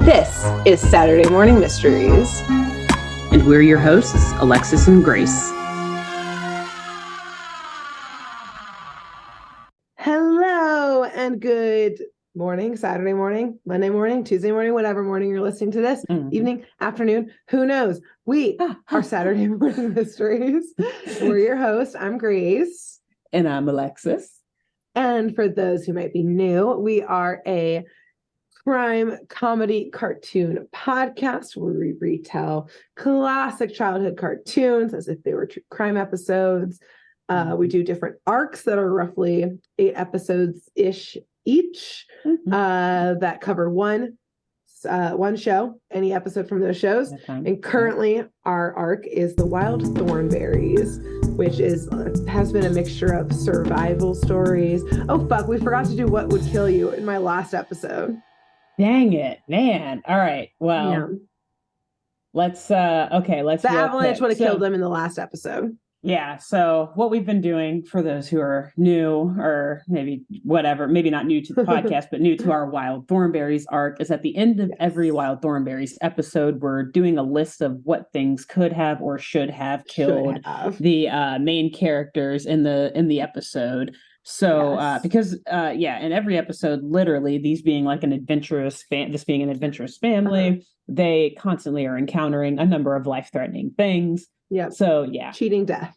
This is Saturday Morning Mysteries. And we're your hosts, Alexis and Grace. Hello and good morning, Saturday morning, Monday morning, Tuesday morning, whatever morning you're listening to this, evening, afternoon, who knows? We are Saturday Morning Mysteries. We're your hosts. I'm Grace. And I'm Alexis. And for those who might be new, we are a crime comedy cartoon podcast where we retell classic childhood cartoons as if they were true crime episodes. We do different arcs that are roughly 8 episodes-ish each that cover one show, any episode from those shows. And currently our arc is The Wild Thornberrys, which has been a mixture of survival stories. Oh, fuck, we forgot to do What Would Kill You in my last episode. Dang it, man. All right. Well, yeah. let's the avalanche would have killed them in the last episode. Yeah. So what we've been doing for those who are new or maybe not new to the podcast, but new to our Wild Thornberrys arc is at the end of every Wild Thornberrys episode, we're doing a list of what things could have or should have killed the main characters in the episode. So, because in every episode, literally these being like an adventurous family, they constantly are encountering a number of life-threatening things. Yeah. So yeah. Cheating death.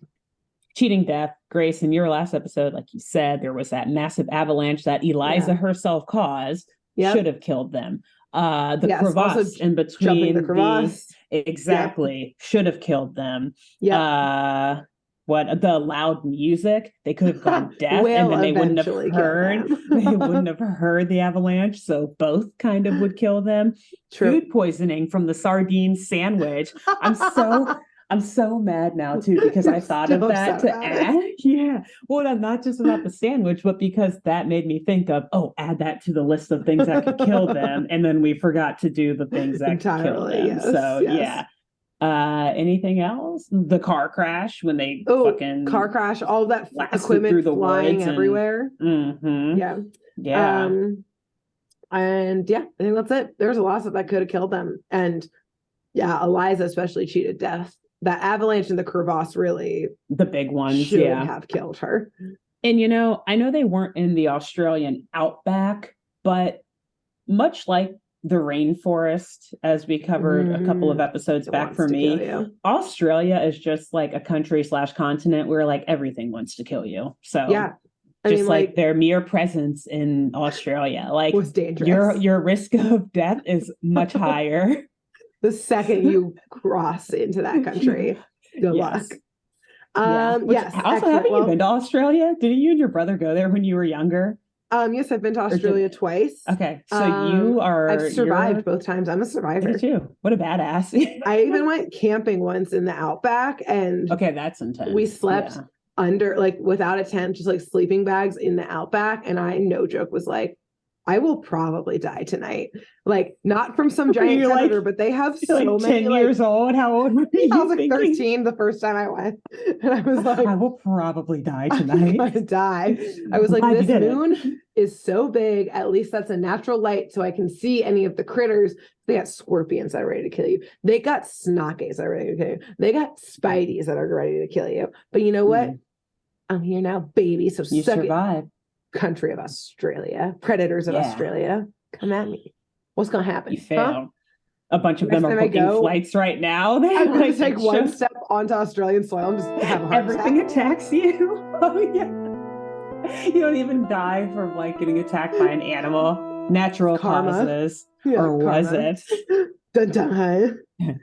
Grace, in your last episode, like you said, there was that massive avalanche that Eliza herself caused. Should have killed them. The crevasse in between the crevasse. Should have killed them. Yeah. The loud music, they could have gone deaf and then they wouldn't have heard the avalanche, so both kind of would kill them. True. Food poisoning from the sardine sandwich. I'm so mad now too because I thought of that to add. Yeah. Well, not just about the sandwich, but because that made me think of, add that to the list of things that could kill them. And then we forgot to do the things that could kill them. Yes, so yeah. Anything else? The car crash when they car crash, all that equipment through the flying everywhere. Yeah. And I think that's it. There's a lot that could have killed them. And Eliza especially cheated death. That avalanche and the crevasse really the big ones should have killed her. And I know they weren't in the Australian outback, but much like the rainforest, as we covered a couple of episodes back for me, Australia is just like a country/continent where like everything wants to kill you. So their mere presence in Australia, like was dangerous. Your risk of death is much higher. The second you cross into that country, good luck. Yes. Also, haven't you been to Australia? Didn't you and your brother go there when you were younger? Yes, I've been to Australia twice. Okay, so I've survived both times. I'm a survivor. Me too. What a badass! I even went camping once in the outback, and that's intense. We slept under, like, without a tent, just like sleeping bags in the outback, and I, no joke, was like, I will probably die tonight. Like, not from some giant predator, but they have so many. 10 years old. How old were you? I was like 13 the first time I went, and I was like, I will probably die tonight. I'm gonna die. I was like, this moon is so big. At least that's a natural light, so I can see any of the critters. They got scorpions that are ready to kill you. They got snockies that are ready to kill you. They got spideys that are ready to kill you. But you know what? I'm here now, baby. So you survive. Country of Australia, predators of Australia, come at me. What's gonna happen? You failed. A bunch of them are booking flights right now. I'm gonna take one step onto Australian soil and just have a heart everything attacks you. Oh yeah. You don't even die from like getting attacked by an animal. Natural causes, or was it? Dun dun.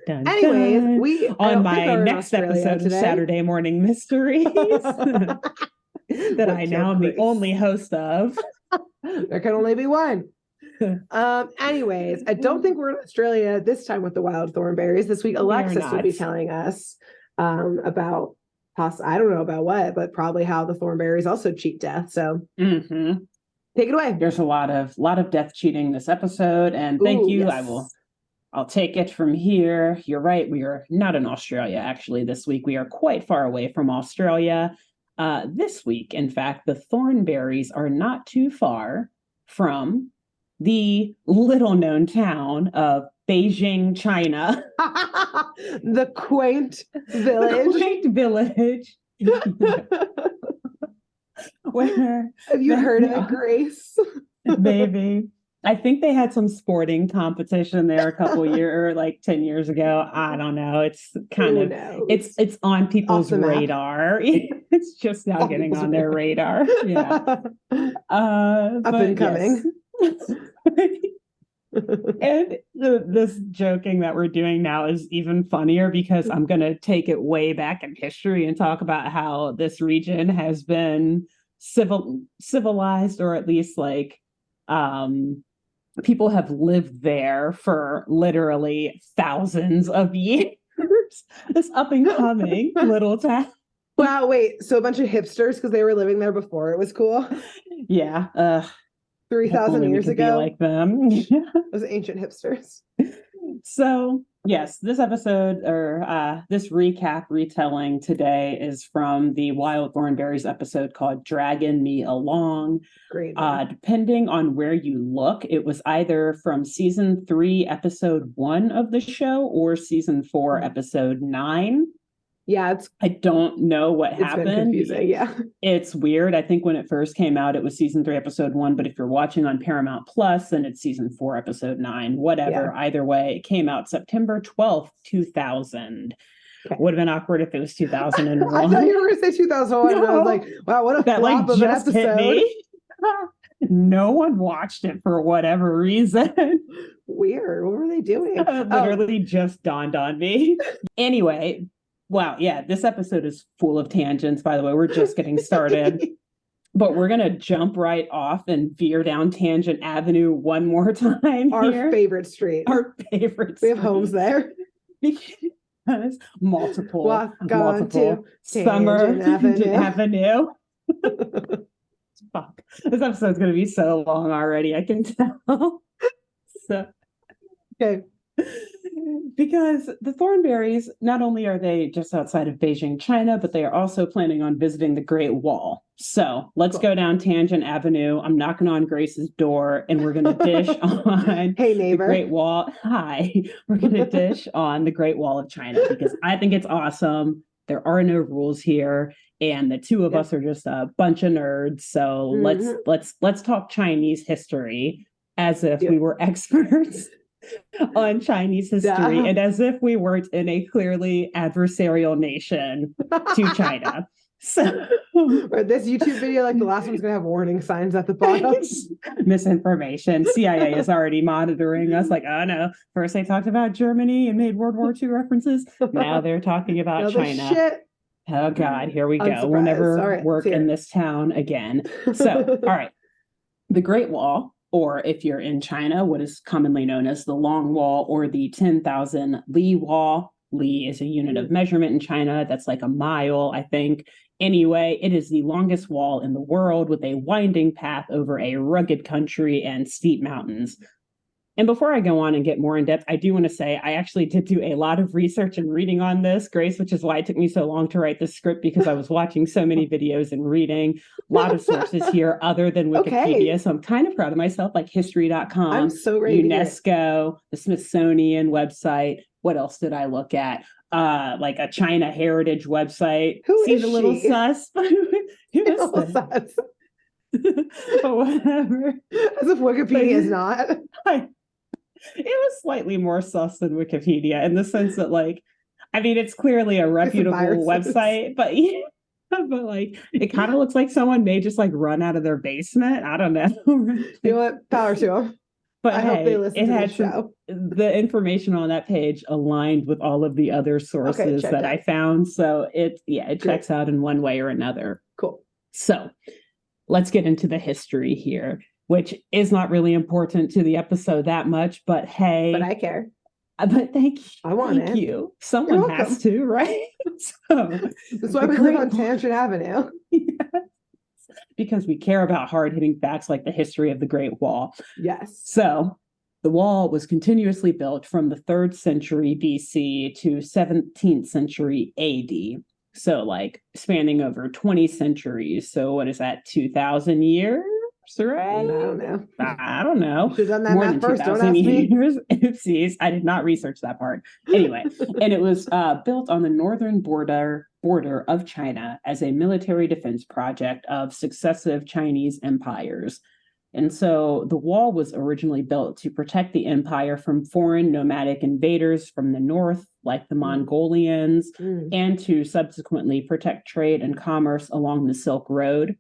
Dun, anyways, dun. On my next episode of Saturday Morning Mysteries. That I now am the only host of. There can only be one. Anyways, I don't think we're in Australia this time with the Wild Thornberrys. This week, Alexis will be telling us about, I don't know about what, but probably how the Thornberrys also cheat death. So take it away. There's a lot of death cheating this episode, and thank you. Yes. I'll take it from here. You're right. We are not in Australia, actually, this week. We are quite far away from Australia. This week, in fact, the Thornberrys are not too far from the little known town of Beijing, China. The quaint village. The quaint village. Where have you heard of it, Grace? Maybe. I think they had some sporting competition there a couple years, or like 10 years ago. I don't know. It's kind of it's on people's radar. It's just now getting on their radar. Yeah. Up and coming. Yes. And this joking that we're doing now is even funnier because I'm going to take it way back in history and talk about how this region has been civilized, or at least like people have lived there for literally thousands of years. This up and coming little town. Wow, wait, so a bunch of hipsters because they were living there before it was cool? Yeah. 3,000 years ago? Like them. Those ancient hipsters. So, yes, this episode, or this recap retelling today, is from the Wild Thornberrys episode called Dragging Me Along. Great. Depending on where you look, it was either from season 3, episode 1 of the show, or season 4, episode 9. Yeah, I don't know what happened. Been confusing, yeah. It's weird. I think when it first came out, it was season 3, episode 1. But if you're watching on Paramount Plus, then it's season 4, episode 9. Whatever. Yeah. Either way, it came out September 12th, 2000. Okay. Would have been awkward if it was 2001. I thought you were going to say 2001. No. And I was like, wow, what a flop of an episode. Hit me. No one watched it for whatever reason. Weird. What were they doing? Literally just dawned on me. Anyway. Wow, yeah, this episode is full of tangents, by the way. We're just getting started. But we're going to jump right off and veer down Tangent Avenue one more time. Our favorite street. We have homes there. Because multiple Summer Avenue. Fuck. This episode's going to be so long already, I can tell. So, okay. Because the Thornberrys, not only are they just outside of Beijing, China, but they are also planning on visiting the Great Wall. So let's go down Tangent Avenue. I'm knocking on Grace's door, and we're going to dish on hey, neighbor. The Great Wall. Hi. We're going to dish on the Great Wall of China because I think it's awesome. There are no rules here, and the two of us are just a bunch of nerds. So let's talk Chinese history as if we were experts on Chinese history, and as if we weren't in a clearly adversarial nation to China. So or this YouTube video, like the last one's gonna have warning signs at the bottom. Misinformation. CIA is already monitoring us, like, oh no, first they talked about Germany and made World War II references. Now they're talking about China. Shit. Oh God, here we go. We'll never work in this town again. So, all right. The Great Wall, or if you're in China, what is commonly known as the Long Wall or the 10,000 Li Wall. Li is a unit of measurement in China. That's like a mile, I think. Anyway, it is the longest wall in the world with a winding path over a rugged country and steep mountains. And before I go on and get more in depth, I do want to say I actually did do a lot of research and reading on this, Grace, which is why it took me so long to write this script, because I was watching so many videos and reading a lot of sources here other than Wikipedia. Okay. So I'm kind of proud of myself, like history.com, I'm so ready UNESCO, the Smithsonian website. What else did I look at? Like a China Heritage website. Who See is the little she? Sus? Who is sus? But whatever. As if Wikipedia is not. It was slightly more sus than Wikipedia in the sense that, like, I mean, it's clearly a reputable website, but but like, it kind of looks like someone may just like run out of their basement. I don't know. You know what? Power to them. But I hope they listen to the show. The information on that page aligned with all of the other sources that I found. So it checks out in one way or another. Cool. So let's get into the history here, which is not really important to the episode that much, but hey. But I care. But thank you. I want thank you. Someone has to, right? So that's why we live on Tangent Avenue. Yes. Because we care about hard-hitting facts like the history of the Great Wall. Yes. So the wall was continuously built from the 3rd century BC to 17th century AD. So like spanning over 20 centuries. So what is that, 2,000 years? right? I don't know. I don't know. Should have done that More math than first. 2,000 Don't ask me. years. Oopsies. I did not research that part. Anyway, and it was built on the northern border of China as a military defense project of successive Chinese empires. And so the wall was originally built to protect the empire from foreign nomadic invaders from the north, like the Mongolians, and to subsequently protect trade and commerce along the Silk Road,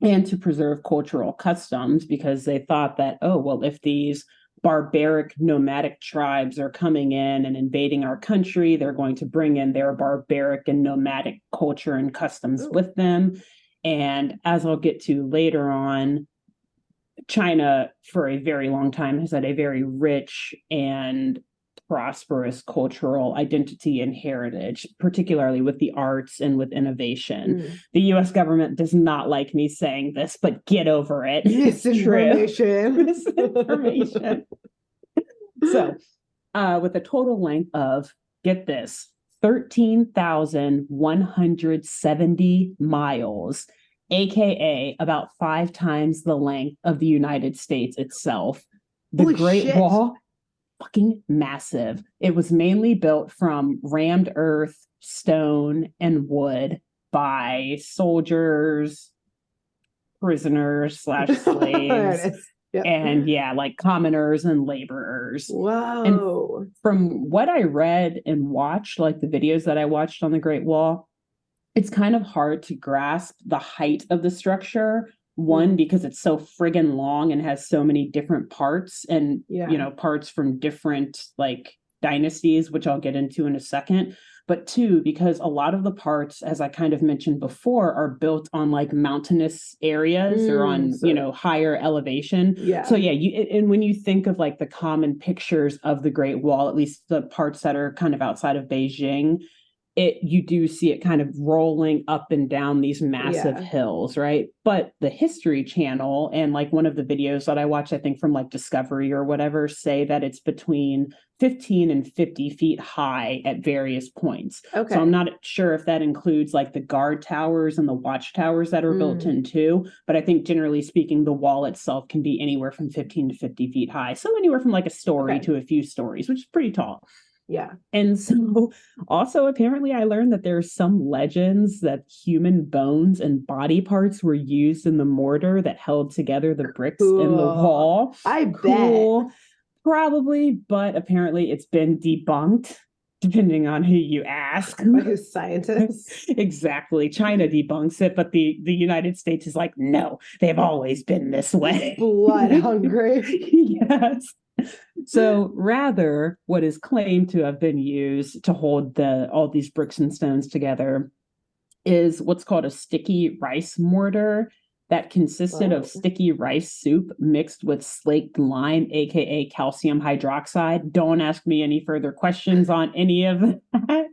and to preserve cultural customs, because they thought that, oh, well, if these barbaric nomadic tribes are coming in and invading our country, they're going to bring in their barbaric and nomadic culture and customs with them. And as I'll get to later on, China, for a very long time, has had a very rich and prosperous cultural identity and heritage, particularly with the arts and with innovation. The US government does not like me saying this, but get over it. Misinformation. Misinformation. So, with a total length of, get this, 13,170 miles, aka about 5 times the length of the United States itself. The Great Wall, fucking massive. It was mainly built from rammed earth, stone, and wood by soldiers, prisoners / slaves, and like commoners and laborers. Wow. And from what I read and watched, like the videos that I watched on the Great Wall, it's kind of hard to grasp the height of the structure. One, because it's so friggin' long and has so many different parts and, parts from different like dynasties, which I'll get into in a second. But two, because a lot of the parts, as I kind of mentioned before, are built on like mountainous areas or on, higher elevation. So and when you think of like the common pictures of the Great Wall, at least the parts that are kind of outside of Beijing, you do see it kind of rolling up and down these massive hills, right? But the History Channel and like one of the videos that I watched, I think from like Discovery or whatever, say that it's between 15 and 50 feet high at various points. Okay. So I'm not sure if that includes like the guard towers and the watchtowers that are built in too. But I think generally speaking, the wall itself can be anywhere from 15 to 50 feet high. So anywhere from like a story to a few stories, which is pretty tall. Yeah. And so also apparently I learned that there's some legends that human bones and body parts were used in the mortar that held together the bricks in the wall. I bet. Probably, but apparently it's been debunked, depending on who you ask. By who's scientists? Exactly. China debunks it, but the United States is like, no, they've always been this way. Blood hungry. Yes. So rather, what is claimed to have been used to hold all these bricks and stones together is what's called a sticky rice mortar that consisted of sticky rice soup mixed with slaked lime, aka calcium hydroxide. Don't ask me any further questions on any of that.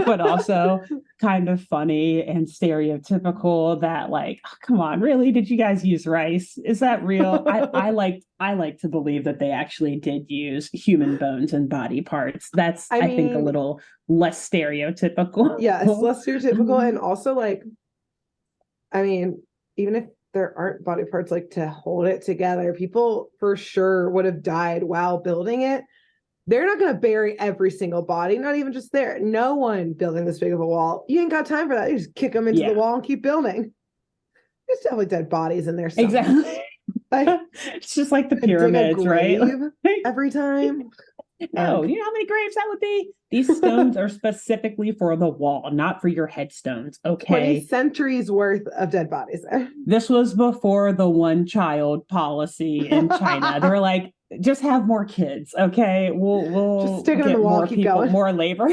But also kind of funny and stereotypical that like, oh, come on, really? Did you guys use rice? Is that real? I like to believe that they actually did use human bones and body parts. That's I think a little less stereotypical. Yeah, it's less stereotypical. And also like, I mean, even if there aren't body parts like to hold it together, people for sure would have died while building it. They're not going to bury every single body, not even just there. No one building this big of a wall. You ain't got time for that. You just kick them into the wall and keep building. There's definitely dead bodies in there somewhere. Exactly. Like, it's just like the pyramids, right? Every time. No, you know how many graves that would be? These stones are specifically for the wall, not for your headstones. Okay. 20 centuries worth of dead bodies there. This was before the one-child policy in China. They were like, just have more kids, okay? We'll just stick it in the wall, keep going. More labor.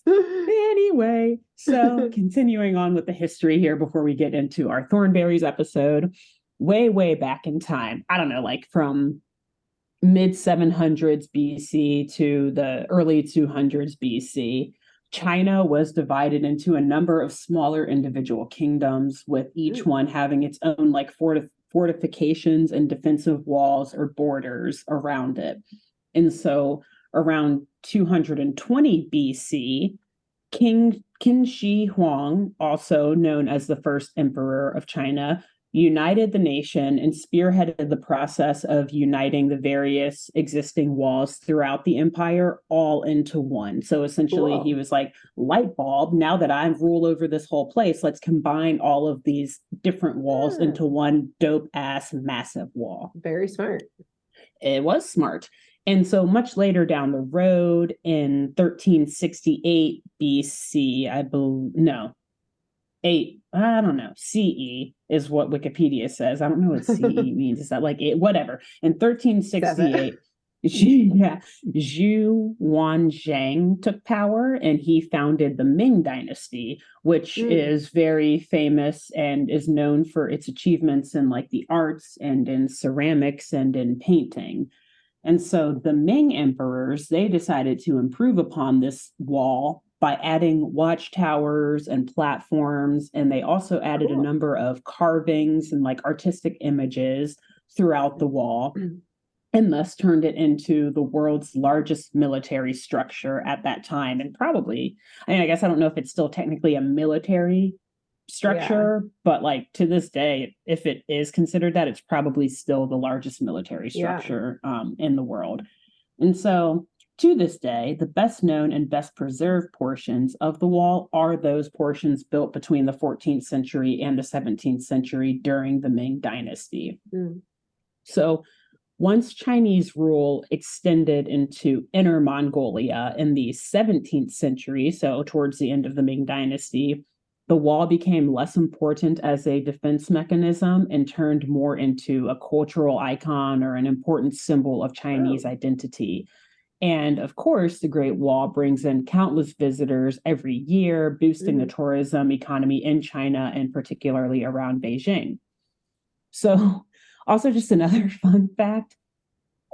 Anyway, so continuing on with the history here before we get into our Thornberrys episode, way back in time, I don't know, like from mid 700s BC to the early 200s BC, China was divided into a number of smaller individual kingdoms, with each one having its own like fortifications and defensive walls or borders around it. And so around 220 BC, King Qin Shi Huang, also known as the first emperor of China, united the nation and spearheaded the process of uniting the various existing walls throughout the empire all into one. So essentially, he was like, light bulb, now that I rule over this whole place, let's combine all of these different walls into one dope ass massive wall. Very smart. It was smart. And so much later down the road in 1368 BC, I believe, no, I don't know. CE is what Wikipedia says. I don't know what CE means. Is that like it? Whatever. In 1368, Zhu Wanzhang took power and he founded the Ming Dynasty, which is very famous and is known for its achievements in like the arts and in ceramics and in painting. And so the Ming emperors, they decided to improve upon this wall by adding watchtowers and platforms. And they also added a number of carvings and like artistic images throughout the wall, and thus turned it into the world's largest military structure at that time. And probably, I mean, I guess I don't know if it's still technically a military structure, but like to this day, if it is considered that, it's probably still the largest military structure in the world. And so to this day, the best known and best preserved portions of the wall are those portions built between the 14th century and the 17th century during the Ming Dynasty. So once Chinese rule extended into Inner Mongolia in the 17th century, so towards the end of the Ming Dynasty, the wall became less important as a defense mechanism and turned more into a cultural icon or an important symbol of Chinese identity. And of course, the Great Wall brings in countless visitors every year, boosting the tourism economy in China and particularly around Beijing. So also just another fun fact,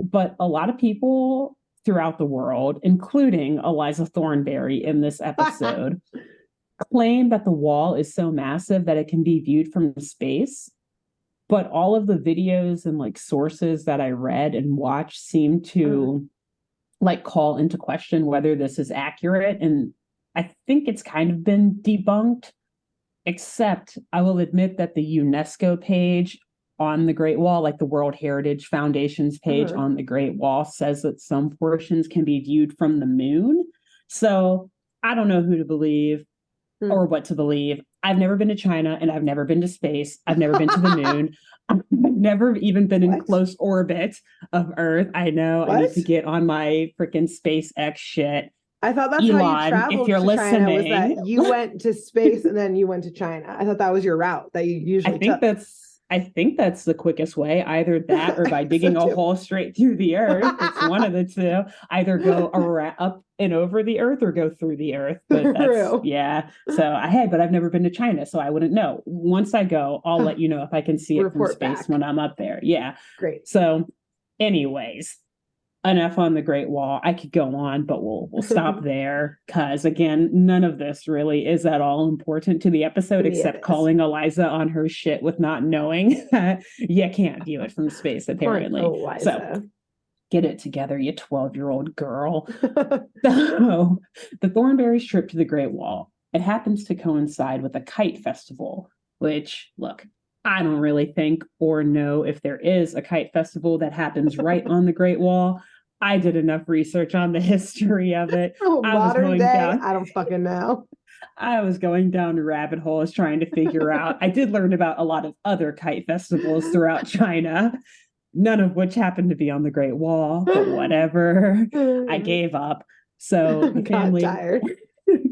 but a lot of people throughout the world, including Eliza Thornberry in this episode, claim that the wall is so massive that it can be viewed from space. But all of the videos and like sources that I read and watched seem to like call into question whether this is accurate. And I think it's kind of been debunked, except I will admit that the UNESCO page on the Great Wall, like the World Heritage Foundation's page on the Great Wall, says that some portions can be viewed from the moon. So I don't know who to believe or what to believe. I've never been to China and I've never been to space. I've never been to the moon. I've never even been in close orbit of Earth. I know I need to get on my freaking SpaceX shit. I thought that's Elon, how you traveled if you're to listening, China, was that you went to space and then you went to China. I thought that was your route that you usually took. I think that's the quickest way, either that or by digging a hole straight through the earth. It's one of the two. Either go around, up and over the earth or go through the earth. But that's, So but I've never been to China, so I wouldn't know. Once I go, I'll let you know if I can see it from space when I'm up there. Yeah. Great. So anyways, enough on the Great Wall. I could go on, but we'll stop there because again, none of this really is at all important to the episode except calling Eliza on her shit with not knowing that you can't view it from space apparently. So get it together, you 12-year-old girl. So the Thornberrys trip to the Great Wall, it happens to coincide with a kite festival, which look, I don't really think or know if there is a kite festival that happens right on the Great Wall. I did enough research on the history of it. Modern day, I don't fucking know. I was going down rabbit holes trying to figure out. I did learn about a lot of other kite festivals throughout China, none of which happened to be on the Great Wall, but whatever. I gave up. So the family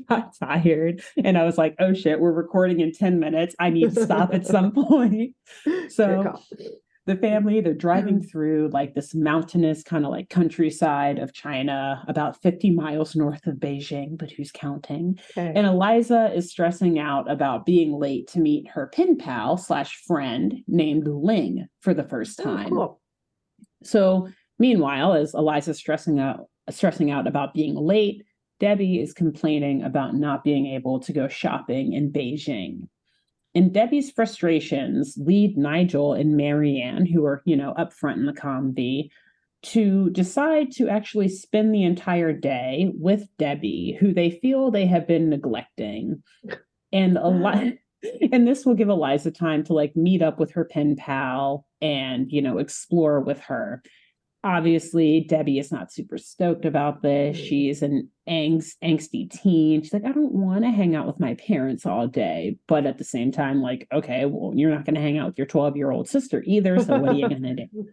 got tired and I was like, oh shit, we're recording in 10 minutes. I need to stop at some point. So the family, they're driving through like this mountainous kind of like countryside of China, about 50 miles north of Beijing, but who's counting? And Eliza is stressing out about being late to meet her pen pal / friend named Ling for the first time. So meanwhile, as Eliza's stressing out about being late, Debbie is complaining about not being able to go shopping in Beijing. And Debbie's frustrations lead Nigel and Marianne, who are, up front in the comedy, to decide to actually spend the entire day with Debbie, who they feel they have been neglecting. And And this will give Eliza time to like meet up with her pen pal and, explore with her. Obviously, Debbie is not super stoked about this. She's an angsty teen. She's like, I don't want to hang out with my parents all day. But at the same time, like, okay, well, you're not going to hang out with your 12-year-old sister either. So what are you going to do?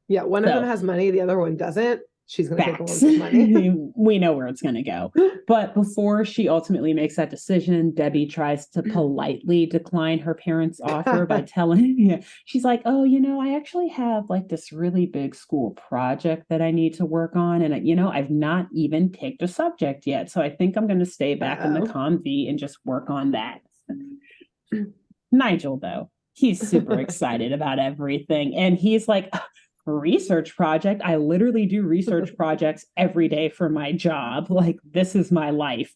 Yeah, one of them has money, the other one doesn't. She's going to take the one with money. We know where it's going to go. But before she ultimately makes that decision, Debbie tries to politely decline her parents' offer by telling, she's like, oh, I actually have like this really big school project that I need to work on. And, I've not even picked a subject yet. So I think I'm going to stay back in the conv and just work on that. Nigel, though, he's super excited about everything. And he's like, research project. I literally do research projects every day for my job. Like, this is my life.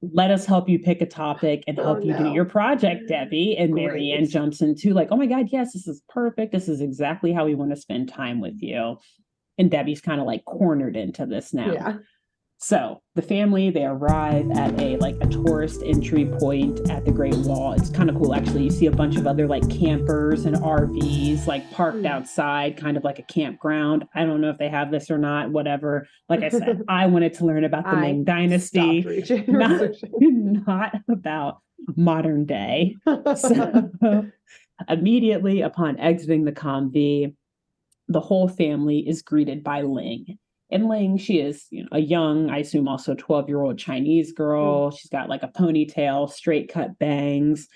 Let us help you pick a topic and help you do your project, Debbie. And Mary Ann jumps into like, oh my God, yes, this is perfect. This is exactly how we want to spend time with you. And Debbie's kind of like cornered into this now. Yeah. So the family, they arrive at a tourist entry point at the Great Wall. It's kind of cool, actually. You see a bunch of other like campers and RVs like parked outside, kind of like a campground. I don't know if they have this or not, whatever. Like I said, I wanted to learn about the Ming Dynasty, not about modern day. So immediately upon exiting the convy, the whole family is greeted by Ling. And Ling, she is a young, I assume also 12-year-old Chinese girl. She's got like a ponytail, straight cut bangs,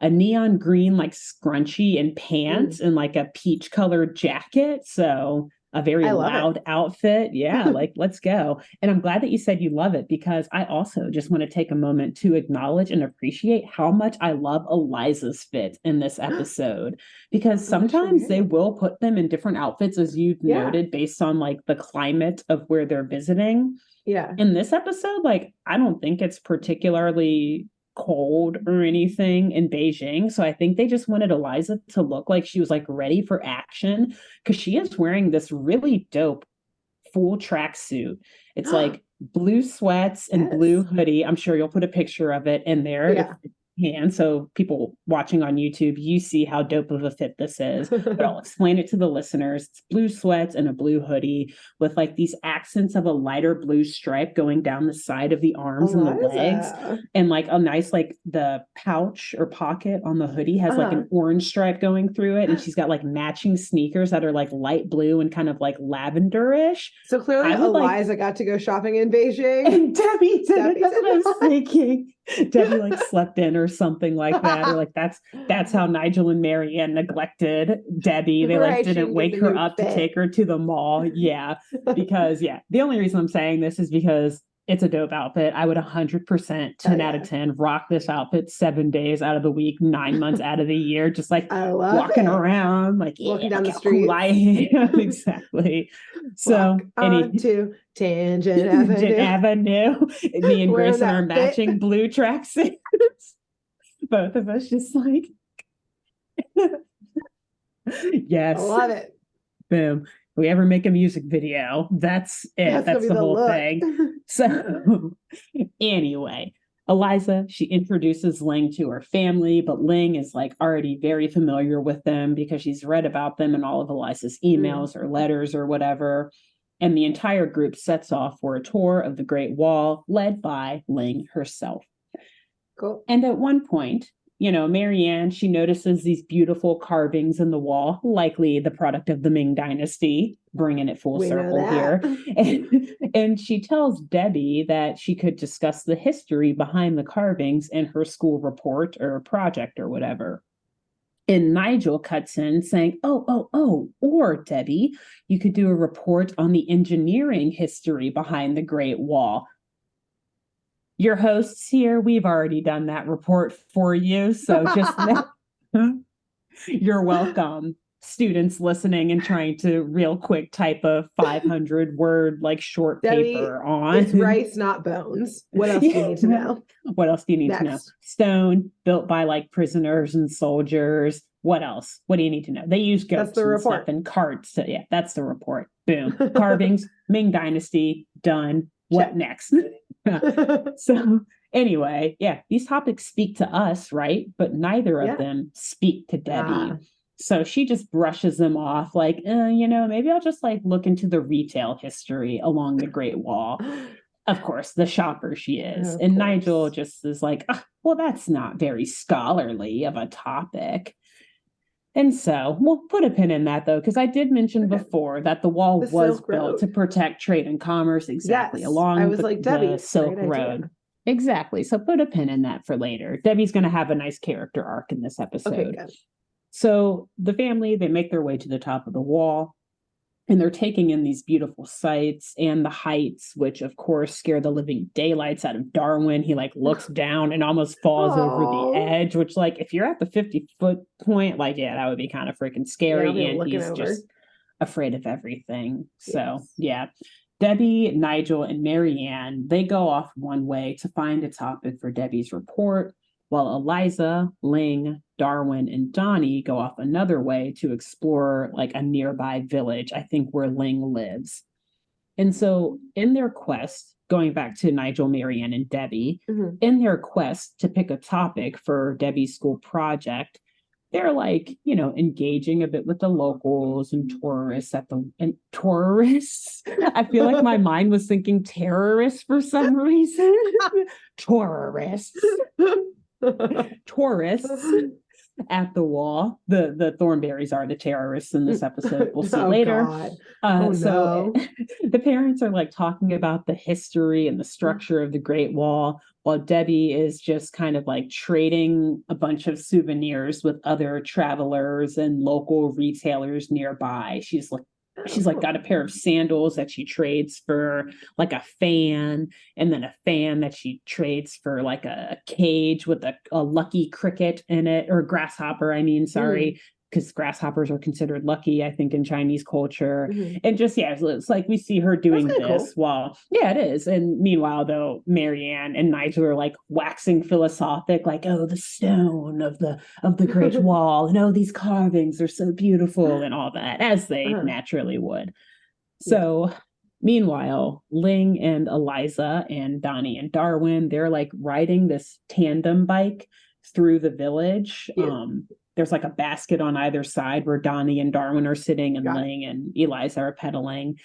a neon green like scrunchie and pants, and like a peach colored jacket. So a very loud outfit. Yeah, like, let's go. And I'm glad that you said you love it, because I also just want to take a moment to acknowledge and appreciate how much I love Eliza's fit in this episode, because sometimes they will put them in different outfits, as you've noted, based on like the climate of where they're visiting. Yeah. In this episode, like, I don't think it's particularly cold or anything in Beijing. So I think they just wanted Eliza to look like she was like ready for action, because she is wearing this really dope full tracksuit. It's like blue sweats and blue hoodie. I'm sure you'll put a picture of it in there. Yeah. And so people watching on YouTube, you see how dope of a fit this is. But I'll explain it to the listeners. It's blue sweats and a blue hoodie with like these accents of a lighter blue stripe going down the side of the arms and the legs. And like a nice, like the pouch or pocket on the hoodie has like an orange stripe going through it. And she's got like matching sneakers that are like light blue and kind of like lavenderish. So clearly Eliza got to go shopping in Beijing. And Debbie did. That's what I was thinking. Debbie like slept in or something like that, or like that's how Nigel and Mary Ann neglected Debbie. They like didn't wake her up to take her to the mall. Yeah, because the only reason I'm saying this is because it's a dope outfit. I would 100% 10 out of 10 rock this outfit 7 days out of the week, 9 months out of the year, just like walking around, like walking down the street. Cool exactly. So to Tangent Avenue. Me and Grayson are matching blue tracksuits. Both of us just like yes. I love it. Boom. If we ever make a music video, that's it. That's the whole thing. So anyway, Eliza, she introduces Ling to her family, but Ling is like already very familiar with them because she's read about them in all of Eliza's emails or letters or whatever. And the entire group sets off for a tour of the Great Wall, led by Ling herself. Cool. And at one point, Mary Ann, she notices these beautiful carvings in the wall, likely the product of the Ming Dynasty, bringing it full circle here. And she tells Debbie that she could discuss the history behind the carvings in her school report or project or whatever. And Nigel cuts in saying, or Debbie, you could do a report on the engineering history behind the Great Wall. Your hosts here, we've already done that report for you. So just you're welcome. Students listening and trying to real quick type a 500-word like short paper on. It's rice, not bones. What else do you need to know? What else do you need to know? Stone built by like prisoners and soldiers. What else? What do you need to know? They use goats and stuff and carts. So that's the report. Boom. Carvings, Ming Dynasty, done. What next? So Anyway, yeah, these topics speak to us, right? But neither of them speak to Debbie. So she just brushes them off like, maybe I'll just like look into the retail history along the Great Wall. Of course, the shopper she is. And Nigel just is like, well, that's not very scholarly of a topic. And so we'll put a pin in that, though, because I did mention before that the wall was built to protect trade and commerce along the Silk Road. Exactly. So put a pin in that for later. Debbie's going to have a nice character arc in this episode. Okay, so the family, they make their way to the top of the wall. And they're taking in these beautiful sights and the heights, which of course scare the living daylights out of Darwin. He like looks down and almost falls over the edge, which like if you're at the 50-foot point, like, yeah, that would be kind of freaking scary. And he's just afraid of everything. Yes. So yeah, Debbie, Nigel, and Marianne, they go off one way to find a topic for Debbie's report, while Eliza, Ling, Darwin, and Donnie go off another way to explore like a nearby village, I think where Ling lives. And so in their quest, going back to Nigel, Marianne, and Debbie, in their quest to pick a topic for Debbie's school project, they're like, engaging a bit with the locals and tourists tourists. I feel like my mind was thinking terrorists for some reason. Tourists at the wall. The Thornberrys are the terrorists in this episode. We'll see later. So the parents are like talking about the history and the structure of the Great Wall, while Debbie is just kind of like trading a bunch of souvenirs with other travelers and local retailers nearby. She's got a pair of sandals that she trades for like a fan, and then a fan that she trades for like a cage with a lucky cricket in it, or grasshopper, because grasshoppers are considered lucky, I think, in Chinese culture. And just, it's like we see her doing this while, it is. And meanwhile, though, Marianne and Nigel are like waxing philosophic, like, oh, the stone of the Great Wall, and oh, these carvings are so beautiful and all that, as they naturally would. So meanwhile, Ling and Eliza and Donnie and Darwin, they're like riding this tandem bike through the village. There's like a basket on either side where Donnie and Darwin are sitting, and Ling and Eliza are pedaling.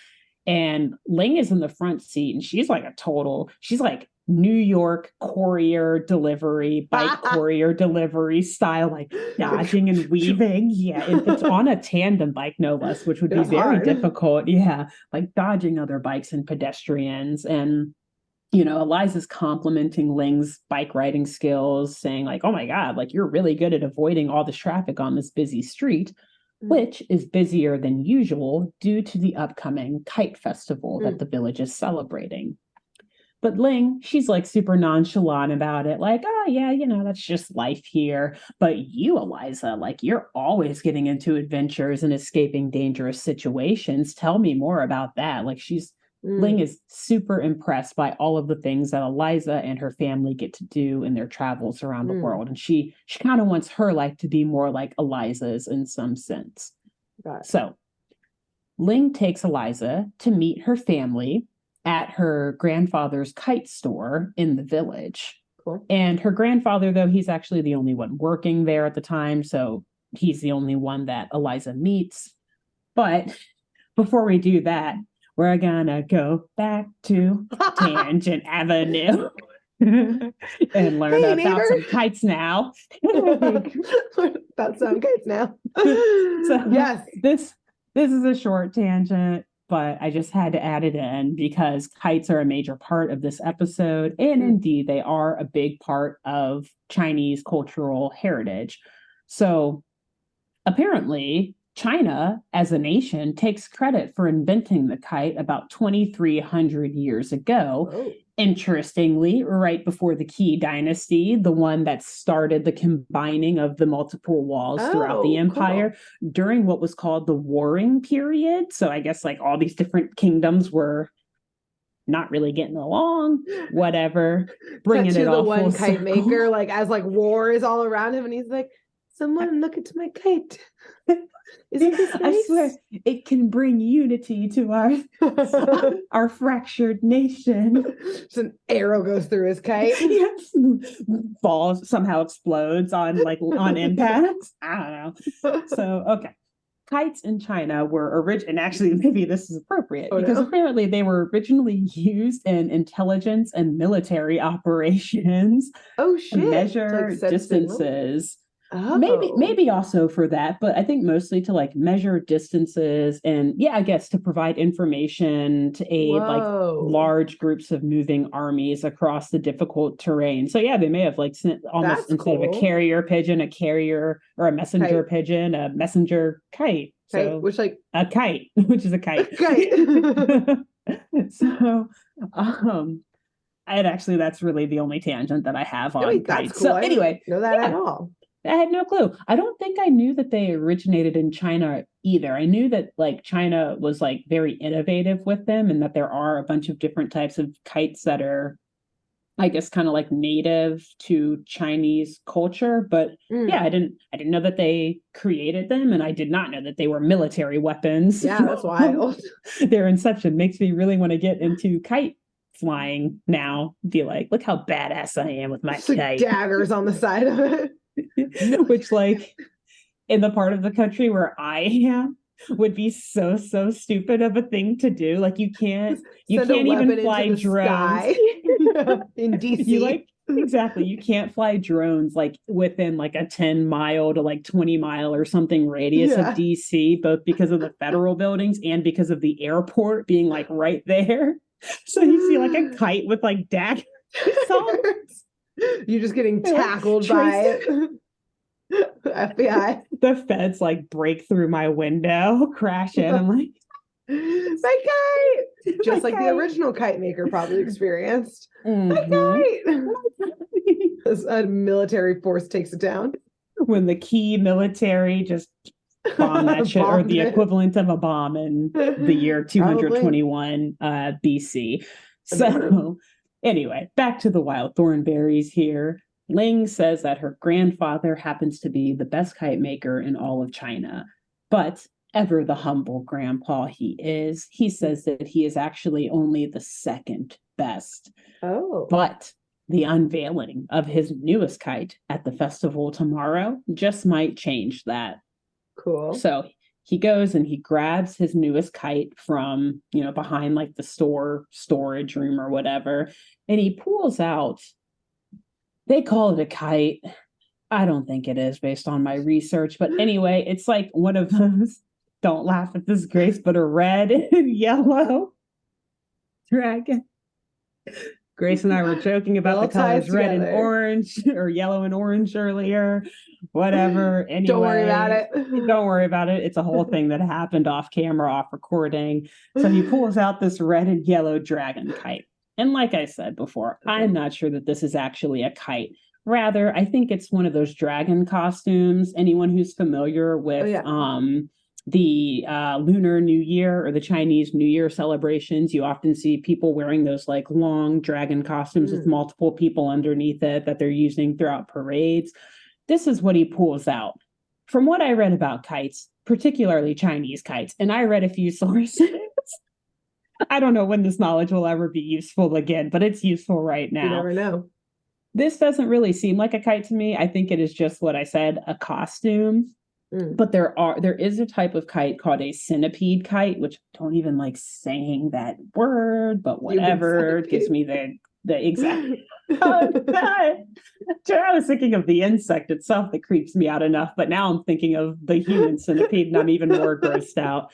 And Ling is in the front seat, and she's like New York courier delivery, bike courier delivery style, like dodging and weaving. Yeah, it's on a tandem bike, no less, which would be very difficult. Yeah, like dodging other bikes and pedestrians. And Eliza's complimenting Ling's bike riding skills, saying like, oh my God, like you're really good at avoiding all the traffic on this busy street, which is busier than usual due to the upcoming kite festival that the village is celebrating. But Ling, she's like super nonchalant about it, like, oh yeah, that's just life here. But you, Eliza, like you're always getting into adventures and escaping dangerous situations. Tell me more about that. Like Ling is super impressed by all of the things that Eliza and her family get to do in their travels around the world. And she kind of wants her life to be more like Eliza's in some sense. So Ling takes Eliza to meet her family at her grandfather's kite store in the village. Cool. And her grandfather, though, he's actually the only one working there at the time. So he's the only one that Eliza meets. But before we do that, we're gonna go back to Tangent Avenue and learn about some kites now. About some kites now. So yes, this is a short tangent, but I just had to add it in because kites are a major part of this episode, and indeed they are a big part of Chinese cultural heritage. So apparently China, as a nation, takes credit for inventing the kite about 2,300 years ago. Oh. Interestingly, right before the Qi dynasty, the one that started the combining of the multiple walls throughout the empire, during what was called the Warring Period. So I guess like all these different kingdoms were not really getting along, whatever, bringing it all the one kite maker, like as like war is all around him, and he's like, Someone look at my kite. Isn't this nice? I swear, it can bring unity to our fractured nation. Just an arrow goes through his kite. Yes. Falls, somehow explodes on impacts. I don't know. So, okay. Kites in China were and actually maybe this is appropriate because apparently they were originally used in intelligence and military operations. Oh shit. To measure distances. Oh. Maybe also for that, but I think mostly to like measure distances and I guess to provide information to aid like large groups of moving armies across the difficult terrain. So they may have like sent almost instead of a carrier pigeon, a carrier or a messenger pigeon, a messenger kite. So which like a kite, which is a kite. So and actually that's really the only tangent that I have on kites. Cool. So anyway, know that at all. I had no clue. I don't think I knew that they originated in China either. I knew that like China was like very innovative with them and that there are a bunch of different types of kites that are, I guess, kind of like native to Chinese culture. But I didn't know that they created them, and I did not know that they were military weapons. Yeah, that's wild. Their inception makes me really want to get into kite flying now. Be like, look how badass I am with my kite. Like daggers on the side of it. Which like in the part of the country where I am would be so stupid of a thing to do. Like you can't even fly drones in DC. Exactly. You can't fly drones like within like a 10 mile to like 20 mile or something radius of DC, both because of the federal buildings and because of the airport being like right there. So you see like a kite with like daggers. You're just getting tackled by FBI. The feds like break through my window, crash in. I'm like, my kite! Just like the original kite maker probably experienced. My kite! As a military force takes it down. When the key military just bombed that shit, or the equivalent of a bomb in the year 221 BC. So anyway, back to the wild Thornberrys here. Ling says that her grandfather happens to be the best kite maker in all of China, but ever the humble grandpa he is, he says that he is actually only the second best. Oh. But the unveiling of his newest kite at the festival tomorrow just might change that. Cool. So he goes and he grabs his newest kite from, behind like the storage room or whatever. And he pulls out, they call it a kite. I don't think it is based on my research. But anyway, it's like one of those, don't laugh at this, Grace, but a red and yellow dragon. Grace and I were joking about the colors red and orange or yellow and orange earlier. Whatever. Anyway, don't worry about it. Don't worry about it. It's a whole thing that happened off camera, off recording. So he pulls out this red and yellow dragon kite. And like I said before, I'm not sure that this is actually a kite. Rather, I think it's one of those dragon costumes. Anyone who's familiar with the Lunar New Year or the Chinese New Year celebrations, you often see people wearing those like long dragon costumes with multiple people underneath it that they're using throughout parades. This is what he pulls out. From what I read about kites, particularly Chinese kites, and I read a few sources. I don't know when this knowledge will ever be useful again, but it's useful right now. You never know. This doesn't really seem like a kite to me. I think it is just what I said, a costume. But there is a type of kite called a centipede kite, which I don't even like saying that word, but whatever. It gives me the exact. I was thinking of the insect itself that creeps me out enough, but now I'm thinking of the human centipede and I'm even more grossed out.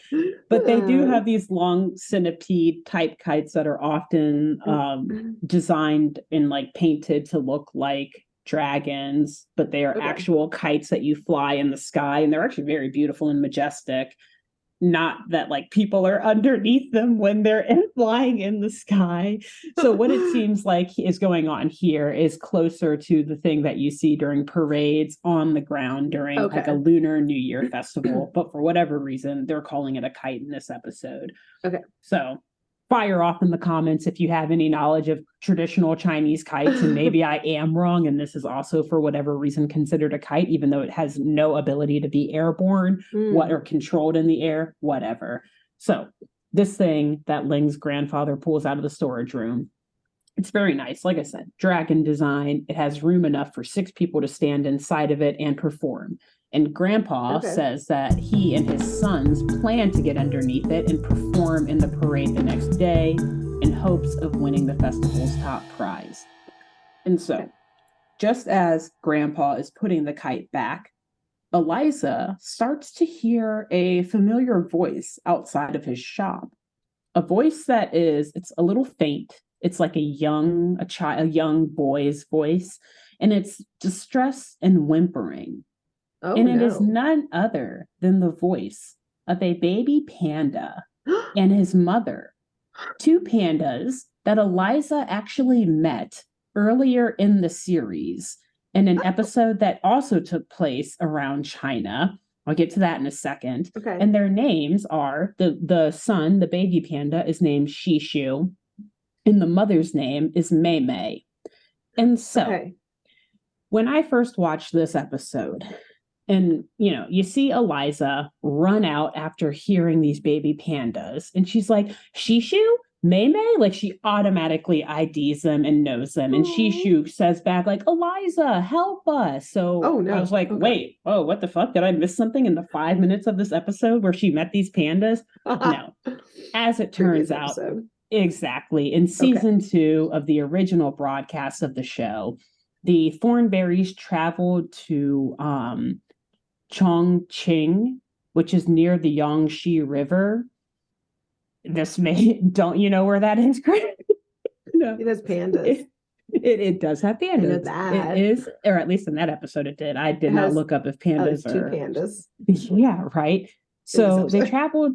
But they do have these long centipede type kites that are often designed and like painted to look like dragons, but they are actual kites that you fly in the sky, and they're actually very beautiful and majestic. Not that like people are underneath them when they're flying in the sky. So what it seems like is going on here is closer to the thing that you see during parades on the ground during like a Lunar New Year festival. But for whatever reason, they're calling it a kite in this episode. Okay. So fire off in the comments if you have any knowledge of traditional Chinese kites, and maybe I am wrong, and this is also for whatever reason considered a kite, even though it has no ability to be airborne, or controlled in the air, whatever. So this thing that Ling's grandfather pulls out of the storage room, it's very nice. Like I said, dragon design. It has room enough for 6 people to stand inside of it and perform. And Grandpa says that he and his sons plan to get underneath it and perform in the parade the next day in hopes of winning the festival's top prize. And so, just as Grandpa is putting the kite back, Eliza starts to hear a familiar voice outside of his shop. A voice that it's a little faint. It's like a young boy's voice, and it's distress and whimpering. It is none other than the voice of a baby panda and his mother. 2 pandas that Eliza actually met earlier in the series in an episode that also took place around China. I'll get to that in a second. Okay. And their names are, the son, the baby panda, is named Shishu, and the mother's name is Mei Mei. And so, when I first watched this episode, and, you see Eliza run out after hearing these baby pandas, and she's like, Shishu? Mei Mei? Like, she automatically IDs them and knows them. And Shishu says back, like, Eliza, help us. So I was like, wait, what the fuck? Did I miss something in the 5 minutes of this episode where she met these pandas? No. As it turns out, exactly. In season 2 of the original broadcast of the show, the Thornberrys traveled to Chongqing, which is near the Yangtze River. Don't you know where that is, Greg? No. It has pandas. It does have pandas. That. It is, or at least in that episode it did. I did not look up if pandas are 2 pandas. Yeah, right. So they traveled.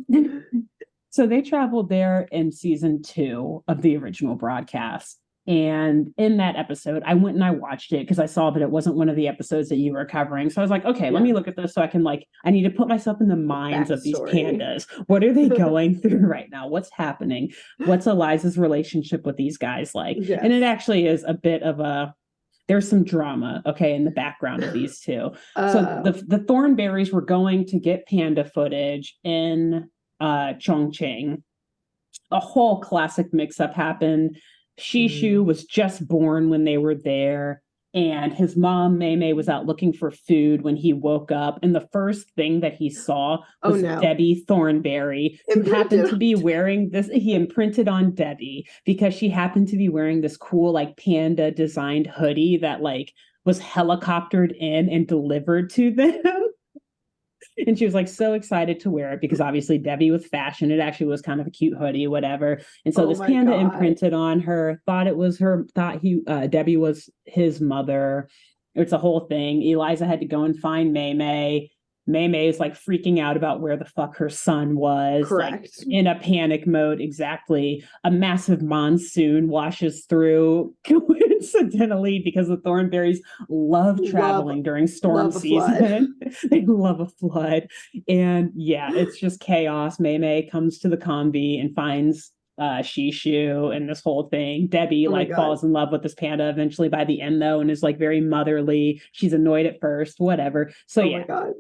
So they traveled there in season 2 of the original broadcast. And in that episode, I went and I watched it because I saw that it wasn't one of the episodes that you were covering. So I was like, okay, let me look at this so I can, I need to put myself in the minds of these pandas. What are they going through right now? What's happening? What's Eliza's relationship with these guys like? Yes. And it actually is a bit of there's some drama, in the background of these 2. So the Thornberrys were going to get panda footage in Chongqing. A whole classic mix-up happened. Shishu was just born when they were there, and his mom, Mei Mei, was out looking for food when he woke up, and the first thing that he saw was Debbie Thornberry, who happened to be wearing this. He imprinted on Debbie because she happened to be wearing this cool, panda designed hoodie that, was helicoptered in and delivered to them. And she was so excited to wear it because obviously Debbie with fashion. It actually was kind of a cute hoodie, whatever. And so this panda imprinted on her, Debbie was his mother. It's a whole thing. Eliza had to go and find Mei Mei. Mei Mei is freaking out about where the fuck her son was. Correct. In a panic mode. Exactly. A massive monsoon washes through, coincidentally, because the Thornberrys love traveling during storm season. They love a flood. And it's just chaos. Mei Mei comes to the combi and finds Shishu and this whole thing. Debbie falls in love with this panda eventually by the end, though, and is very motherly. She's annoyed at first, whatever. So my God.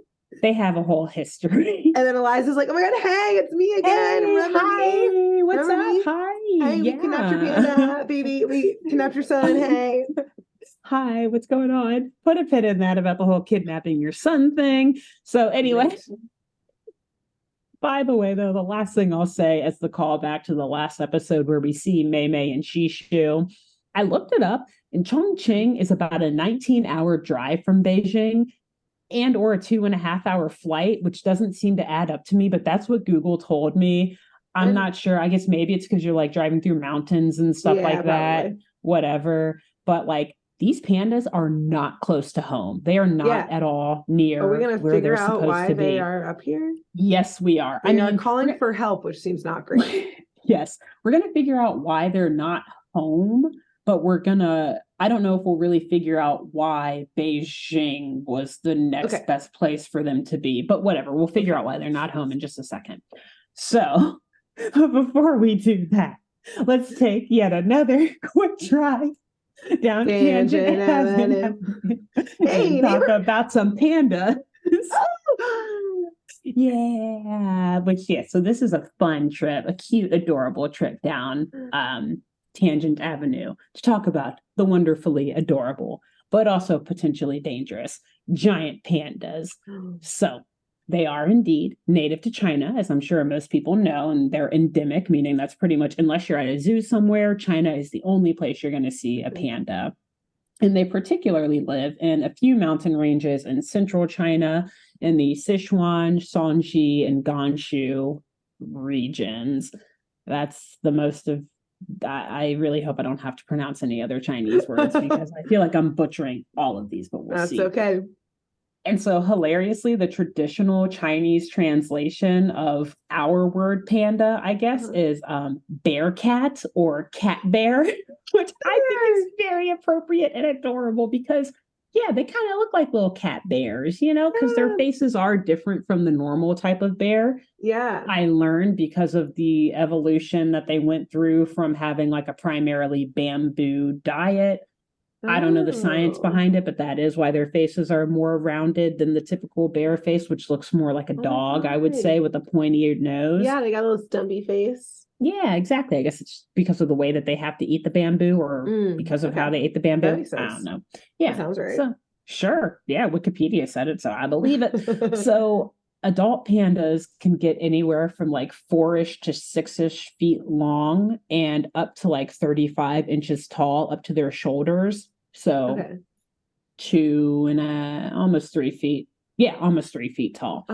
They have a whole history. And then Eliza's like, oh my God, hey, it's me again. Hey, what's up? Me? Hi. Hey, we kidnapped your panda, baby. We kidnapped your son. Hey. Hi, what's going on? Put a pin in that about the whole kidnapping your son thing. So anyway, by the way, though, the last thing I'll say as the callback to the last episode where we see Mei Mei and Shishu, I looked it up, and Chongqing is about a 19-hour drive from Beijing, and or a 2.5-hour flight, which doesn't seem to add up to me, but that's what Google told me. I'm not sure. I guess maybe it's because you're driving through mountains and stuff like that, probably. Whatever. But these pandas are not close to home. They are not at all near where they're supposed to be. Are we going to figure out why they are up here? Yes, we are. They are calling for help, which seems not great. Yes. We're going to figure out why they're not home, but I don't know if we'll really figure out why Beijing was the next best place for them to be, but whatever. We'll figure out why they're not home in just a second. So before we do that, Let's take yet another quick drive down Tangent Avenue and talk about some pandas. Yeah, so this is a fun trip, a cute, adorable trip down Tangent Avenue to talk about the wonderfully adorable, but also potentially dangerous giant pandas. So they are indeed native to China, as I'm sure most people know, and they're endemic, meaning that's pretty much, unless you're at a zoo somewhere, China is the only place you're going to see a panda. And they particularly live in a few mountain ranges in central China, in the Sichuan, Shaanxi, and Gansu regions. That's the most of. I really hope I don't have to pronounce any other Chinese words because I feel like I'm butchering all of these, but we'll see. That's okay. And so hilariously, the traditional Chinese translation of our word panda, I guess, is bear cat or cat bear, which I think is very appropriate and adorable because, yeah, they kind of look like little cat bears, because their faces are different from the normal type of bear. Yeah. I learned because of the evolution that they went through from having like a primarily bamboo diet. I don't know the science behind it, but that is why their faces are more rounded than the typical bear face, which looks more like a dog, I would say, with a pointy nose. Yeah, they got a little stumpy face. Yeah, exactly. I guess it's because of the way that they have to eat the bamboo or because of how they ate the bamboo. That makes sense. I don't know. Yeah. That sounds right. So, sure. Yeah, Wikipedia said it, so I believe it. So adult pandas can get anywhere from like 4-ish to 6-ish feet long and up to like 35 inches tall up to their shoulders. So 2 and almost 3 feet. Yeah, almost 3 feet tall.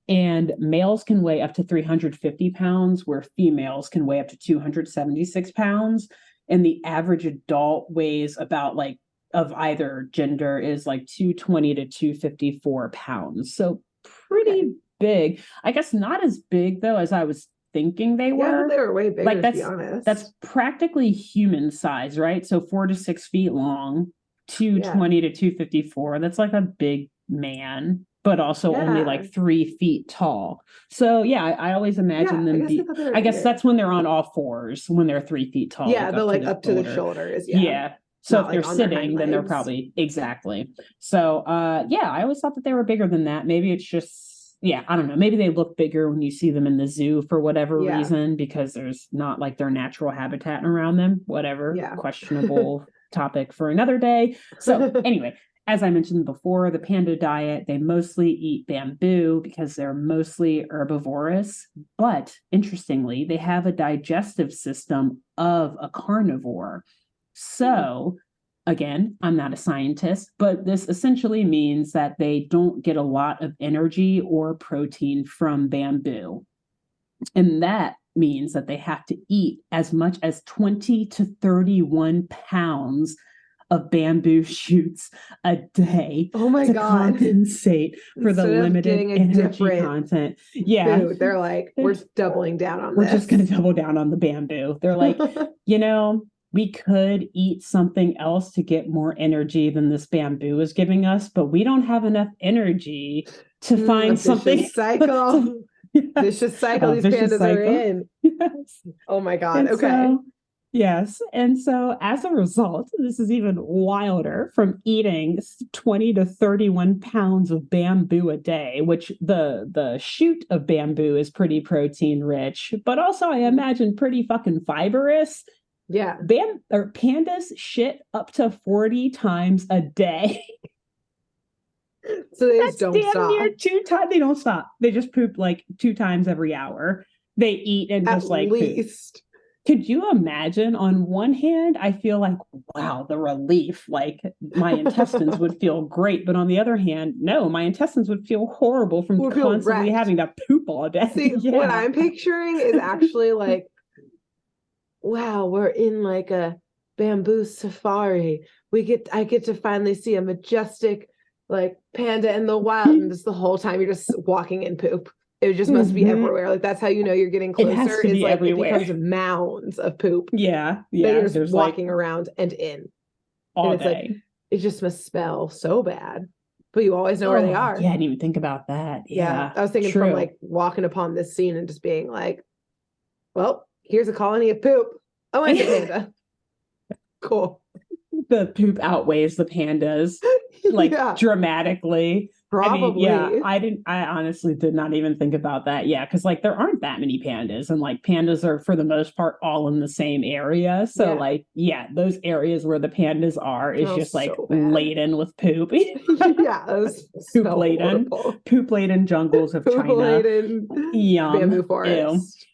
And males can weigh up to 350 pounds, where females can weigh up to 276 pounds. And the average adult weighs about like of either gender is like 220 to 254 pounds. So pretty big. I guess not as big though as I was thinking they were. Yeah, they were way bigger, like to be honest. That's practically human size, right? So 4 to 6 feet long, 220 to 254. That's like a big man, but also only like 3 feet tall. So yeah, I always imagine them I guess that's when they're on all fours, when they're 3 feet tall. Yeah, they're like up to the shoulders. Yeah. So if they're sitting, then they're probably exactly. So yeah, I always thought that they were bigger than that. Maybe it's just, yeah, I don't know. Maybe they look bigger when you see them in the zoo for whatever reason, because there's not like their natural habitat around them. Whatever. Yeah. Questionable topic for another day. So anyway, as I mentioned before, the panda diet, they mostly eat bamboo because they're mostly herbivorous. But interestingly, they have a digestive system of a carnivore. So, again, I'm not a scientist, but this essentially means that they don't get a lot of energy or protein from bamboo. And that means that they have to eat as much as 20 to 31 pounds of bamboo shoots a day to compensate for the limited energy content. Yeah. Food, they're like, we're doubling down on this. We're just going to double down on the bamboo. They're like, we could eat something else to get more energy than this bamboo is giving us, but we don't have enough energy to find something. Cycle. Vicious cycle these pandas are in. Yes. Oh my God. And so, yes. And so as a result, this is even wilder, from eating 20 to 31 pounds of bamboo a day, which the shoot of bamboo is pretty protein rich, but also I imagine pretty fucking fibrous. Yeah. Pandas shit up to 40 times a day. So they just don't stop. Near 2 times. They don't stop. They just poop like 2 times every hour. They eat and just like least. Poop. Could you imagine? On one hand, I feel like, wow, the relief. Like my intestines would feel great. But on the other hand, no, my intestines would feel horrible from constantly having to poop all day. See, what I'm picturing is actually like, wow, we're in like a bamboo safari. I get to finally see a majestic like panda in the wild, and just the whole time you're just walking in poop. It just must be everywhere. Like that's how you know you're getting closer. It has to be like everywhere. It becomes mounds of poop. Yeah. You're just walking around and in all day. Like, it just must smell so bad, but you always know where they are. Yeah, I didn't even think about that. Yeah, I was thinking from like walking upon this scene and just being like, well, here's a colony of poop. Oh, and the panda. Cool. The poop outweighs the pandas dramatically. Probably. I honestly did not even think about that. Yeah, because like there aren't that many pandas, and like pandas are for the most part all in the same area. So those areas where the pandas are is just like laden with poop. Poop laden, poop laden jungles of China. Laden bamboo forest.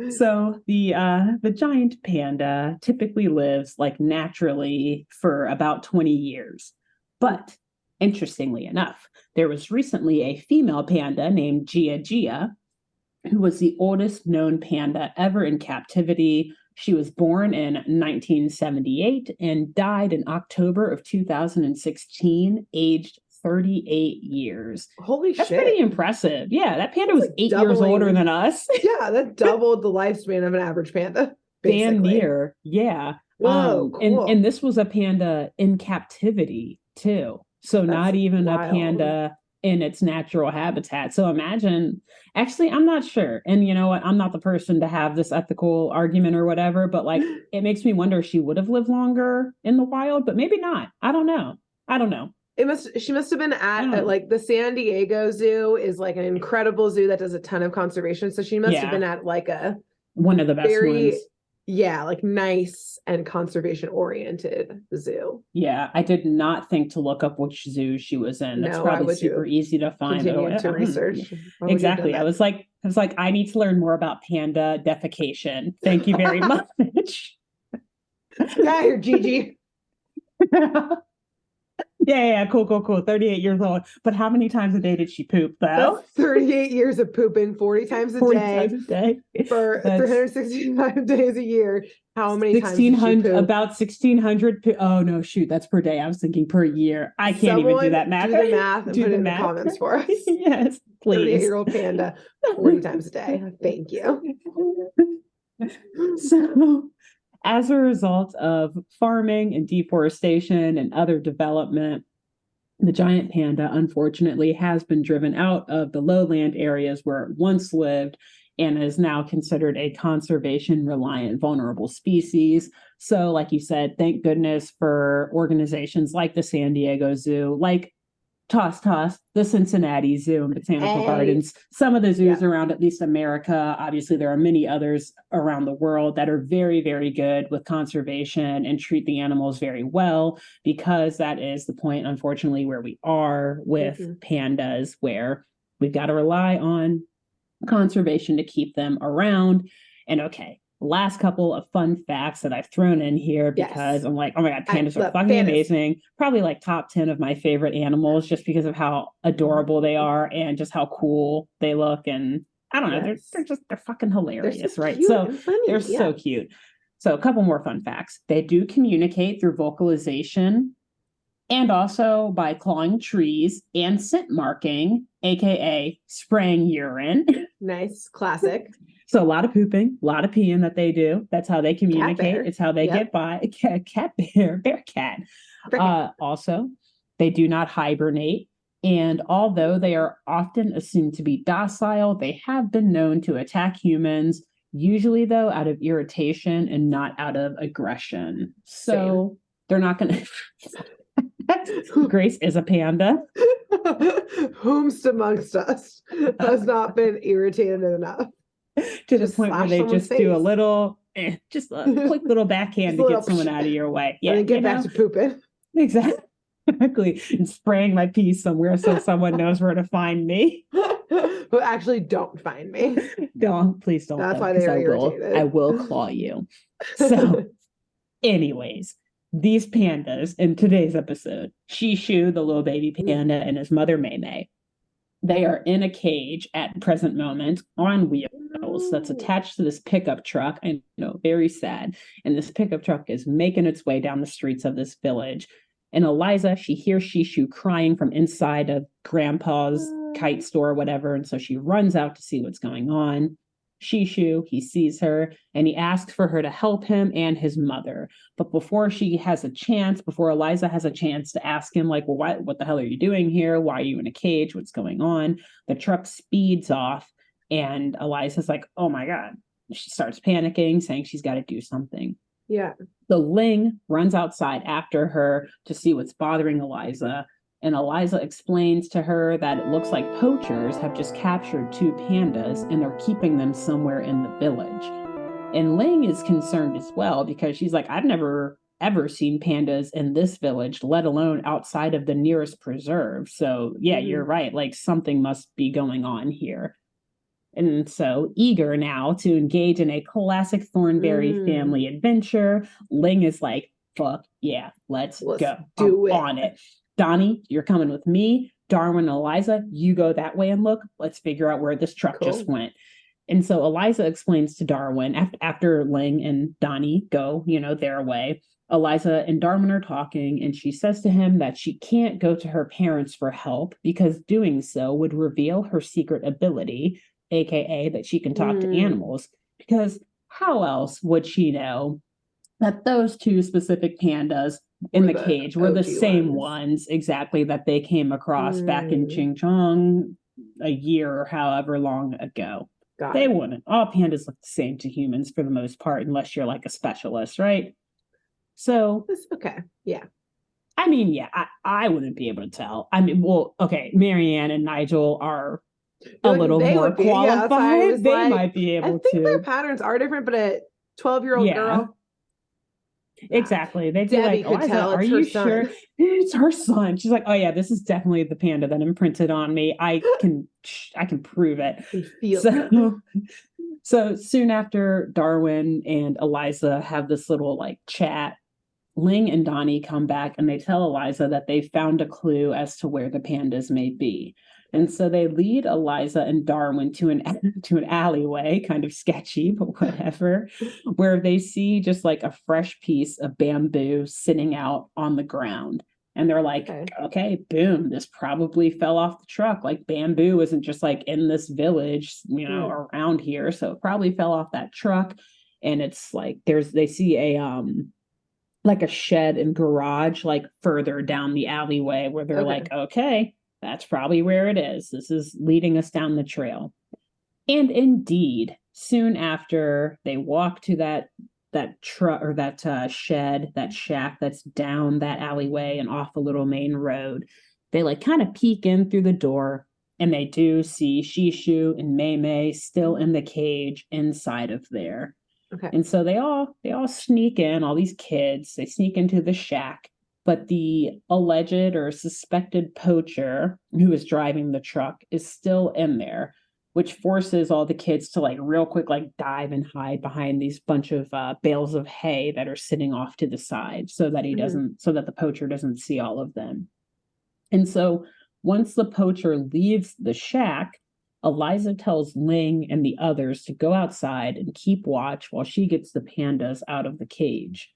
So the giant panda typically lives like naturally for about 20 years, but interestingly enough, there was recently a female panda named Gia, who was the oldest known panda ever in captivity. She was born in 1978 and died in October of 2016, aged 38 years. Holy shit. That's pretty impressive. Yeah, that panda was 8 years older than us. Yeah, that doubled the lifespan of an average panda. Basically. Damn near. Yeah. Whoa, cool. And this was a panda in captivity too. So that's not even wild. A panda in its natural habitat. So imagine, actually, I'm not sure. And you know what? I'm not the person to have this ethical argument or whatever, but like, it makes me wonder if she would have lived longer in the wild, but maybe not. I don't know. She must have been at like the San Diego Zoo is like an incredible zoo that does a ton of conservation. So she must have been at like one of the best ones. Yeah, like nice and conservation oriented zoo. Yeah, I did not think to look up which zoo she was in. That's probably super easy to find. Continue to research. Exactly. I was like, I need to learn more about panda defecation. Thank you very much. Yeah, you're Gigi. Yeah, cool. 38 years old. But how many times a day did she poop, though? That's 38 years of pooping, 40 times a day for 365 days a year. How many times did she poop? About 1,600. Oh, no, shoot. That's per day. I was thinking per year. I can't even do that math. Do the math and put it in the comments for us. Yes, please. 38-year-old panda, 40 times a day. Thank you. So, as a result of farming and deforestation and other development, the giant panda, unfortunately, has been driven out of the lowland areas where it once lived and is now considered a conservation-reliant vulnerable species. So, like you said, thank goodness for organizations like the San Diego Zoo, like Toss, the Cincinnati Zoo and Botanical Gardens, some of the zoos around at least America. Obviously, there are many others around the world that are very, very good with conservation and treat the animals very well, because that is the point, unfortunately, where we are with pandas, where we've got to rely on conservation to keep them around. And last couple of fun facts that I've thrown in here because I'm like, oh my God, pandas are fucking amazing. Probably like top 10 of my favorite animals just because of how adorable they are and just how cool they look. And I don't know, they're fucking hilarious, right? So they're so cute. So a couple more fun facts. They do communicate through vocalization and also by clawing trees and scent marking, aka spraying urine. Nice, classic. So a lot of pooping, a lot of peeing that they do. That's how they communicate. It's how they get by. Bearcat. Also, they do not hibernate. And although they are often assumed to be docile, they have been known to attack humans, usually, though, out of irritation and not out of aggression. So they're not going to... Grace is a panda. Whomst amongst us has not been irritated enough. To the point where they just do a little, just a quick little backhand to get someone out of your way. Yeah, and then get back to pooping. Exactly. And spraying my pee somewhere so someone knows where to find me. But actually don't find me. Please don't. That's why they're irritated. I will claw you. So, anyways, these pandas in today's episode, Shishu, the little baby panda, and his mother, Mei, they are in a cage at present moment on wheels that's attached to this pickup truck. I know, very sad. And this pickup truck is making its way down the streets of this village. And Eliza, she hears Shishu crying from inside of Grandpa's kite store or whatever. And so she runs out to see what's going on. Shishu, he sees her and he asks for her to help him and his mother. But before Eliza has a chance to ask him, like, well, what the hell are you doing here? Why are you in a cage? What's going on? The truck speeds off and Eliza's like, oh my God, she starts panicking, saying she's got to do something. Yeah. So Ling runs outside after her to see what's bothering Eliza. And Eliza explains to her that it looks like poachers have just captured 2 pandas and they're keeping them somewhere in the village. And Ling is concerned as well because she's like, I've never ever seen pandas in this village, let alone outside of the nearest preserve. So yeah, you're right. Like something must be going on here. And so, eager now to engage in a classic Thornberry family adventure, Ling is like, fuck yeah, let's go. Do it. On it. Donnie, you're coming with me. Darwin and Eliza, you go that way and look. Let's figure out where this truck just went. And so Eliza explains to Darwin, after Ling and Donnie go, their way, Eliza and Darwin are talking, and she says to him that she can't go to her parents for help because doing so would reveal her secret ability, aka that she can talk to animals, because how else would she know that those 2 specific pandas in the cage were the same ones exactly that they came across back in Xinjiang a year or however long ago? They wouldn't. All pandas look the same to humans for the most part, unless you're like a specialist, right? So okay. Yeah. I mean, yeah, I wouldn't be able to tell. I mean, well, okay, Marianne and Nigel are a little more qualified. They might be able to. I think their patterns are different, but a 12-year-old girl. Exactly. They'd be Debbie like, could tell are you sure it's her son? She's like, oh yeah, this is definitely the panda that imprinted on me. I can prove it. So soon after Darwin and Eliza have this little like chat, Ling and Donnie come back and they tell Eliza that they found a clue as to where the pandas may be. And so they lead Eliza and Darwin to an alleyway, kind of sketchy, but whatever, where they see just like a fresh piece of bamboo sitting out on the ground. And they're like, okay, boom, this probably fell off the truck. Like bamboo isn't just like in this village, around here. So it probably fell off that truck. And it's like they see a like a shed and garage like further down the alleyway where they're like, okay, that's probably where it is. This is leading us down the trail. And indeed, soon after they walk to that truck or that shed, that shack that's down that alleyway and off a little main road, they like kind of peek in through the door and they do see Shishu and Mei Mei still in the cage inside of there. Okay. And so they all sneak in, all these kids, they sneak into the shack. But the alleged or suspected poacher who is driving the truck is still in there, which forces all the kids to like real quick, like dive and hide behind these bunch of bales of hay that are sitting off to the side so that so that the poacher doesn't see all of them. And so once the poacher leaves the shack, Eliza tells Ling and the others to go outside and keep watch while she gets the pandas out of the cage.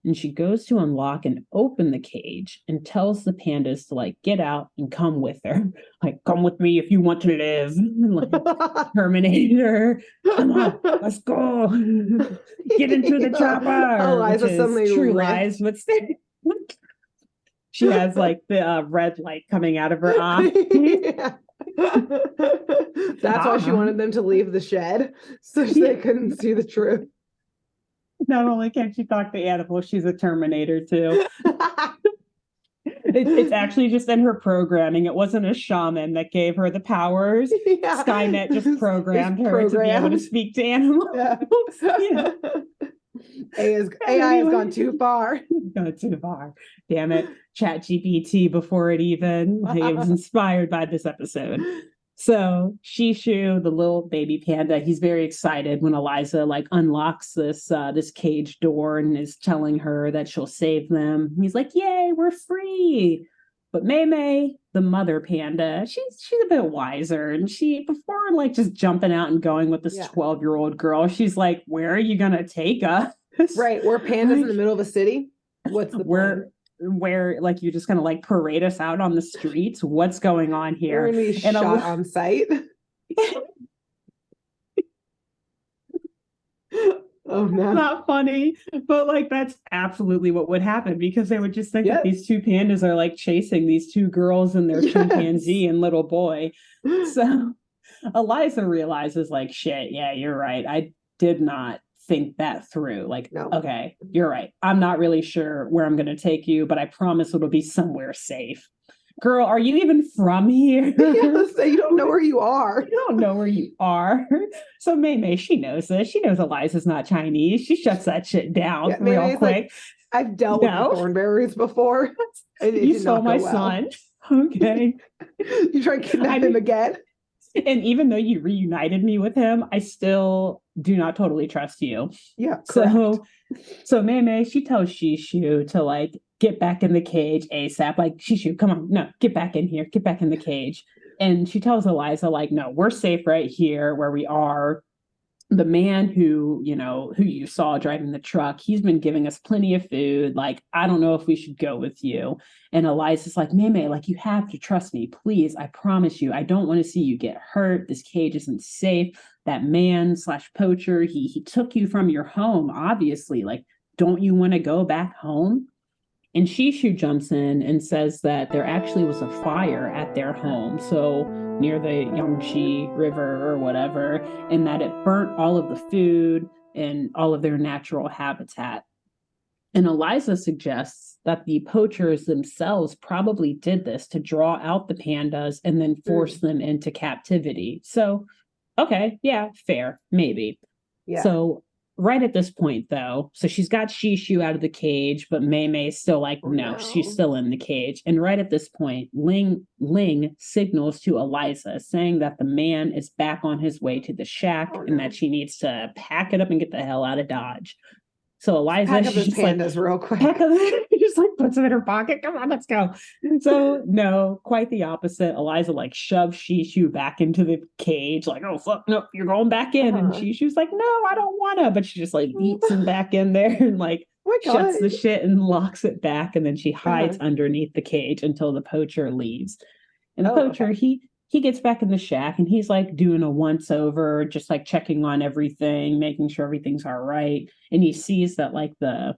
And she goes to unlock and open the cage and tells the pandas to like get out and come with her. Like, come with me if you want to live. Like Terminator. Come on, let's go. Get into the chopper. Eliza suddenly True Lies, but she has like the red light coming out of her eye. Yeah. That's why she wanted them to leave the shed so they couldn't see the truth. Not only can she talk to animals, she's a Terminator too. It's actually just in her programming. It wasn't a shaman that gave her the powers. Yeah. Skynet just programmed her to be able to speak to animals. Yeah. Yeah. AI has gone too far. Gone too far. Damn it. ChatGPT before it was inspired by this episode. So Shishu, the little baby panda, he's very excited when Eliza like unlocks this cage door and is telling her that she'll save them. He's like, "Yay, we're free!" But Mei Mei, the mother panda, she's a bit wiser, and she before like just jumping out and going with this 12-year-old girl, she's like, "Where are you gonna take us?" Right, we're pandas in the middle of a city. What's the plan? Where like you're just gonna like parade us out on the streets? What's going on here? We're gonna be shot on sight. Oh no. Not funny, but like that's absolutely what would happen because they would just think that these 2 pandas are like chasing these 2 girls and their chimpanzee and little boy. So Eliza realizes like, shit, yeah, you're right. I did not think that through. Like, No. Okay, you're right. I'm not really sure where I'm going to take you, but I promise it'll be somewhere safe. Girl, are you even from here? Yes, you don't know where you are. You don't know where you are. So Mei, she knows this. She knows Eliza's not Chinese. She shuts that shit down real quick. Like, I've dealt with the Thornberrys before. You stole my son. Okay. You try to kidnap him again. And even though you reunited me with him, I still do not totally trust you. Yeah. Correct. So Mei, she tells Shishu to like get back in the cage ASAP. Like, Shishu, come on, no, get back in here, get back in the cage. And she tells Eliza, like, no, we're safe right here where we are. The man who you saw driving the truck, he's been giving us plenty of food. Like, I don't know if we should go with you. And Eliza's like, Mei, like, you have to trust me, please. I promise you, I don't want to see you get hurt. This cage isn't safe. That man/poacher, he took you from your home, obviously. Like, don't you want to go back home? And Shishu jumps in and says that there actually was a fire at their home, so near the Yangtze River or whatever, and that it burnt all of the food and all of their natural habitat. And Eliza suggests that the poachers themselves probably did this to draw out the pandas and then force them into captivity. So, okay, yeah, fair, maybe. Yeah. So right at this point, though, so she's got Shishu out of the cage, but Mei's still like, no, she's still in the cage. And right at this point, Ling signals to Eliza, saying that the man is back on his way to the shack and that she needs to pack it up and get the hell out of Dodge. So Eliza, she's pandas real quick. Just like puts them in her pocket. Come on, let's go. So no, quite the opposite. Eliza like shoves Shishu back into the cage, like, oh fuck, no, you're going back in. And Shishu's like, no, I don't wanna. But she just like eats him back in there and like shuts the shit and locks it back. And then she hides underneath the cage until the poacher leaves. And the poacher, he gets back in the shack and he's like doing a once over, just like checking on everything, making sure everything's all right. And he sees that like the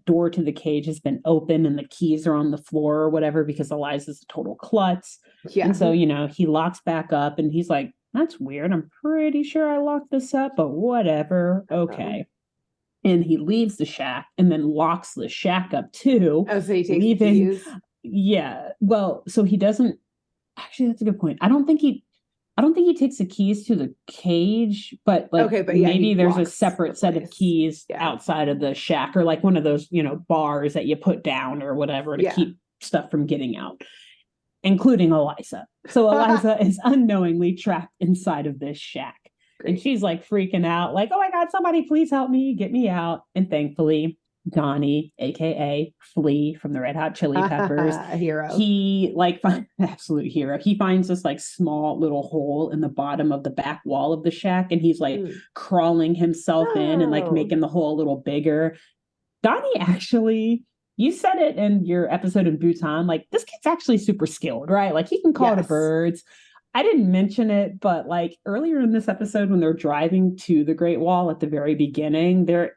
door to the cage has been open and the keys are on the floor or whatever, because Eliza's a total klutz. Yeah. And so, he locks back up and he's like, that's weird. I'm pretty sure I locked this up, but whatever. Okay. And he leaves the shack and then locks the shack up too. Oh, so he takes the keys? Yeah. Well, so he doesn't. Actually, that's a good point. I don't think he takes the keys to the cage, but like maybe there's a separate set of keys outside of the shack, or like one of those, bars that you put down or whatever to keep stuff from getting out, including Eliza. So Eliza is unknowingly trapped inside of this shack. Great. And she's like freaking out, like, oh my God, somebody please help me, get me out. And thankfully, Donnie, aka Flea from the Red Hot Chili Peppers, hero. He absolute hero. He finds this like small little hole in the bottom of the back wall of the shack, and he's like crawling himself in and like making the hole a little bigger. Donnie, actually, you said it in your episode in Bhutan, like this kid's actually super skilled, right? Like he can call to birds. I didn't mention it, but like earlier in this episode when they're driving to the Great Wall at the very beginning, they're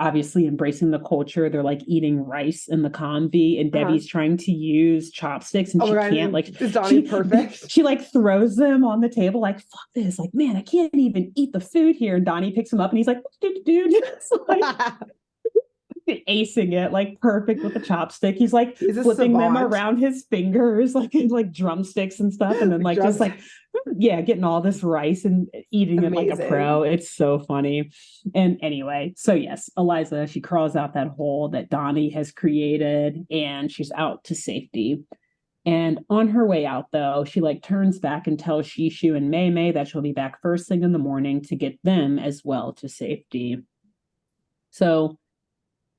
obviously embracing the culture. They're like eating rice in the combi, and Debbie's trying to use chopsticks and she can't. Like, is Donnie perfect? She like throws them on the table, like, fuck this. Like, man, I can't even eat the food here. And Donnie picks him up and he's like, dude, like acing it, like perfect with the chopstick. He's like flipping them around his fingers, like drumsticks and stuff, and then like just like getting all this rice and eating it like a pro. It's so funny. And anyway, so yes, Eliza, she crawls out that hole that Donnie has created and she's out to safety. And on her way out, though, she like turns back and tells Shishu and Mei that she'll be back first thing in the morning to get them as well to safety. So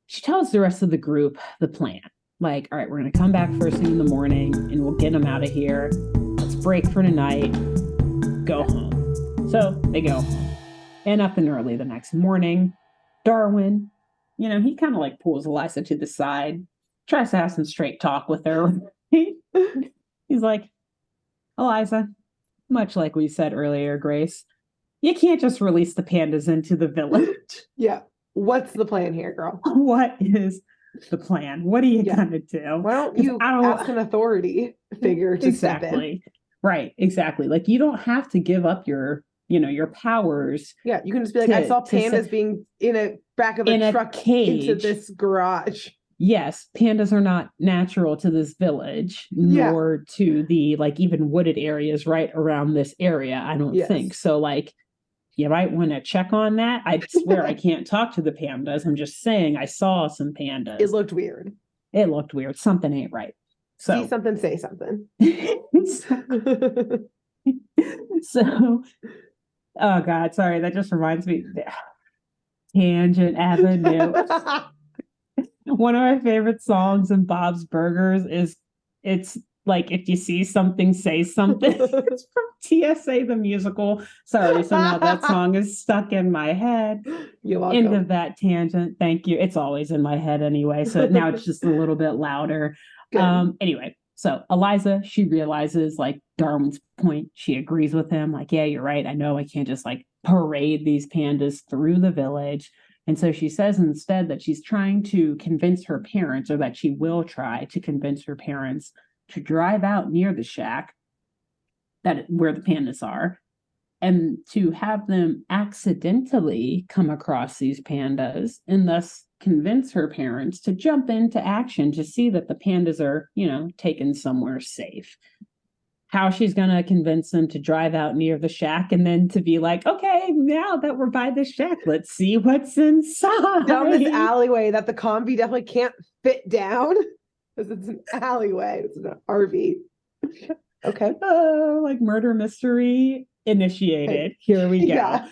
she tells the rest of the group the plan. Like, all right, we're going to come back first thing in the morning and we'll get them out of here. Let's break for tonight. Go home. So they go home. And up and early the next morning, Darwin, he kind of like pulls Eliza to the side, tries to have some straight talk with her. He's like, Eliza, much like we said earlier, Grace, you can't just release the pandas into the village. Yeah. What's the plan here, girl? What is the plan? What are you gonna do? Why don't you ask an authority figure to step in? Right, exactly. Like, you don't have to give up your your powers. Yeah, you can just be like, I saw pandas being in a back of a truck cage into this garage. Yes, pandas are not natural to this village, nor to the even wooded areas right around this area, I don't think. So you might want to check on that. I swear I can't talk to the pandas. I'm just saying I saw some pandas. It looked weird. Something ain't right. So see something, say something. So, oh God, sorry. That just reminds me. Tangent Avenue. One of my favorite songs in Bob's Burgers is it's like, if you see something, say something. It's from TSA the musical. Sorry, so now that song is stuck in my head. You're welcome. End of that tangent. Thank you. It's always in my head anyway, so now it's just a little bit louder. Anyway, so Eliza, she realizes Darwin's point. She agrees with him. Yeah, you're right. I know I can't just parade these pandas through the village. And so she says instead that she's trying to convince her parents, or that she will try to convince her parents to drive out near the shack where the pandas are, and to have them accidentally come across these pandas, and thus convince her parents to jump into action to see that the pandas are, taken somewhere safe. How she's going to convince them to drive out near the shack and then to be like, okay, now that we're by the shack, let's see what's inside. Down this alleyway that the combi definitely can't fit down because it's an alleyway. It's an RV. Okay. Murder mystery initiated. Here we go. Yeah.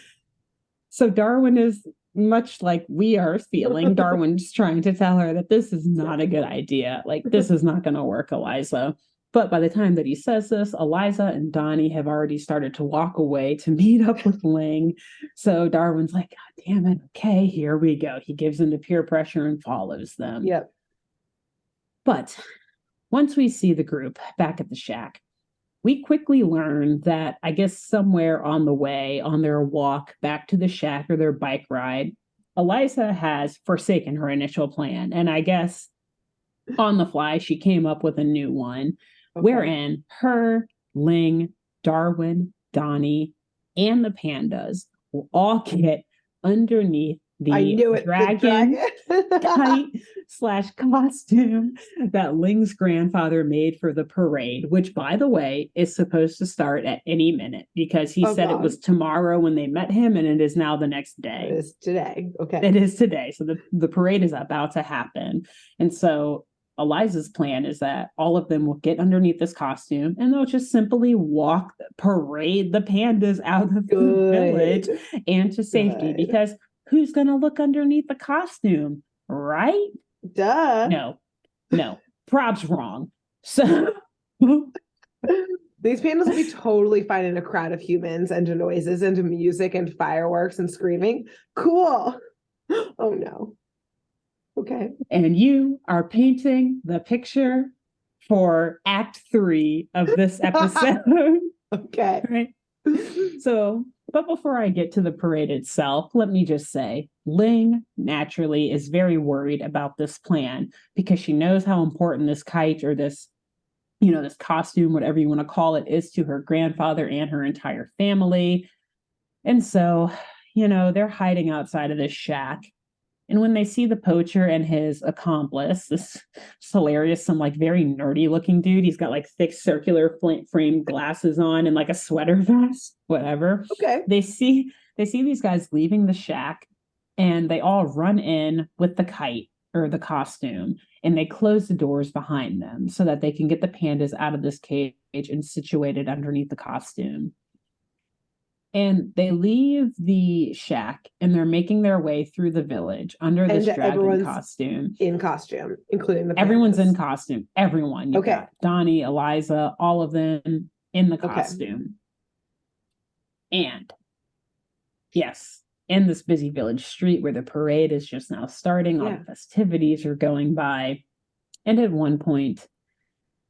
So Darwin is much like we are feeling. Darwin's trying to tell her that this is not a good idea. This is not going to work, Eliza. But by the time that he says this, Eliza and Donnie have already started to walk away to meet up with Ling. So Darwin's like, God damn it. Okay, here we go. He gives in to peer pressure and follows them. Yep. But once we see the group back at the shack, we quickly learn that, I guess somewhere on the way, on their walk back to the shack or their bike ride, Eliza has forsaken her initial plan. And I guess on the fly, she came up with a new one. Okay. Wherein her, Ling, Darwin, Donnie, and the pandas will all get underneath the dragon kite / costume that Ling's grandfather made for the parade, which, by the way, is supposed to start at any minute because he said it was tomorrow when they met him, and it is now the next day. It is today. Okay. It is today. So the parade is about to happen. And so Eliza's plan is that all of them will get underneath this costume and they'll just simply parade the pandas out of the village and to safety. Because who's going to look underneath the costume, right? Duh. No. Prob's wrong. So these pandas will be totally fine in a crowd of humans and to noises and to music and fireworks and screaming. Cool. Oh no. Okay. And you are painting the picture for Act 3 of this episode. Okay. Right. So, but before I get to the parade itself, let me just say, Ling naturally is very worried about this plan because she knows how important this kite or this, this costume, whatever you want to call it, is to her grandfather and her entire family. And so, they're hiding outside of this shack. And when they see the poacher and his accomplice, this hilarious, some very nerdy looking dude, he's got thick circular frame glasses on and a sweater vest, whatever. Okay. They see these guys leaving the shack and they all run in with the kite or the costume and they close the doors behind them so that they can get the pandas out of this cage and situated underneath the costume. And they leave the shack and they're making their way through the village under this dragon costume. In costume, including the pandas. Everyone's in costume. Everyone. You got Donnie, Eliza, all of them in the costume. And yes, in this busy village street where the parade is just now starting, all the festivities are going by. And at one point,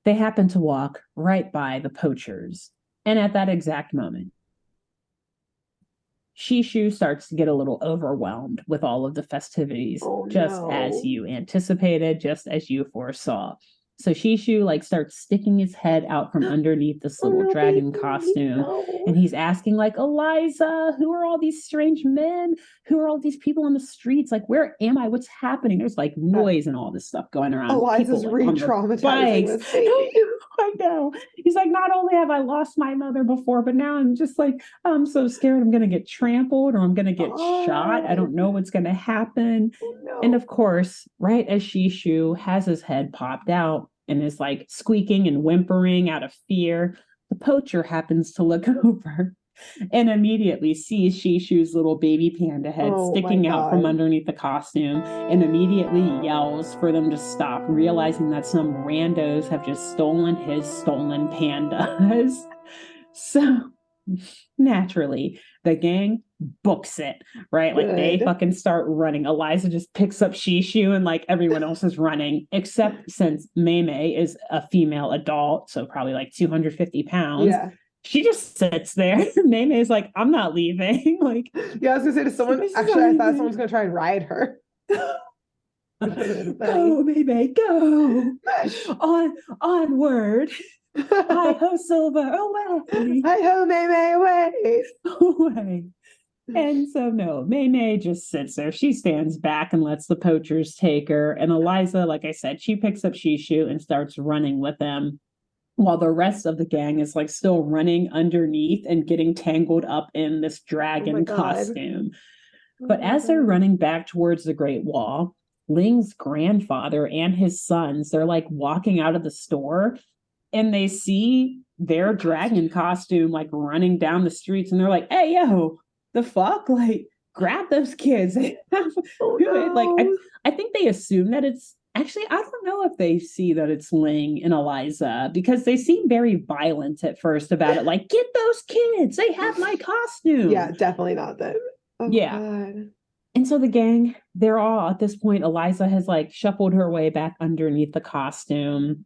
they happen to walk right by the poachers. And at that exact moment, Shishu starts to get a little overwhelmed with all of the festivities, as you anticipated, just as you foresaw. So Shishu like starts sticking his head out from underneath this little dragon costume. No. And he's asking like, Eliza, who are all these strange men? Who are all these people on the streets? Like, where am I? What's happening? There's like noise and all this stuff going around. Eliza's re-traumatizing this baby. I know. He's like, not only have I lost my mother before, but now I'm just like, I'm so scared I'm going to get trampled or I'm going to get shot. I don't know what's going to happen. No. And of course, right as Shishu has his head popped out and is like squeaking and whimpering out of fear, the poacher happens to look over and immediately sees Shishu's little baby panda head sticking out from underneath the costume and immediately yells for them to stop, realizing that some randos have just stolen his stolen pandas. So naturally, the gang books it, right? Like they fucking start running. Eliza just picks up Shishu and like everyone else is running, except since Maymay is a female adult, so probably like 250 pounds. Yeah. She just sits there. Maymay is like, I'm not leaving. Like, yeah, I was gonna say to someone, actually, I thought someone's gonna try and ride her. Go, Maymay, go. Onward. Hi ho, Silver, away. Hi ho, Maymay, away. Away. And so no, Maymay just sits there. She stands back and lets the poachers take her. And Eliza, like I said, she picks up Shishu and starts running with them, while the rest of the gang is like still running underneath and getting tangled up in this dragon costume. But as they're running back towards the Great Wall, Ling's grandfather and his sons, they're like walking out of the store and they see their dragon costume like running down the streets and they're like, hey, yo, the fuck? Like, grab those kids. Like, I think they assume that it's actually, I don't know if they see that it's Ling and Eliza because they seem very violent at first about it. Like, get those kids. They have my costume. Yeah, definitely not them. Oh, yeah. God. And so the gang, they're all at this point, Eliza has like shuffled her way back underneath the costume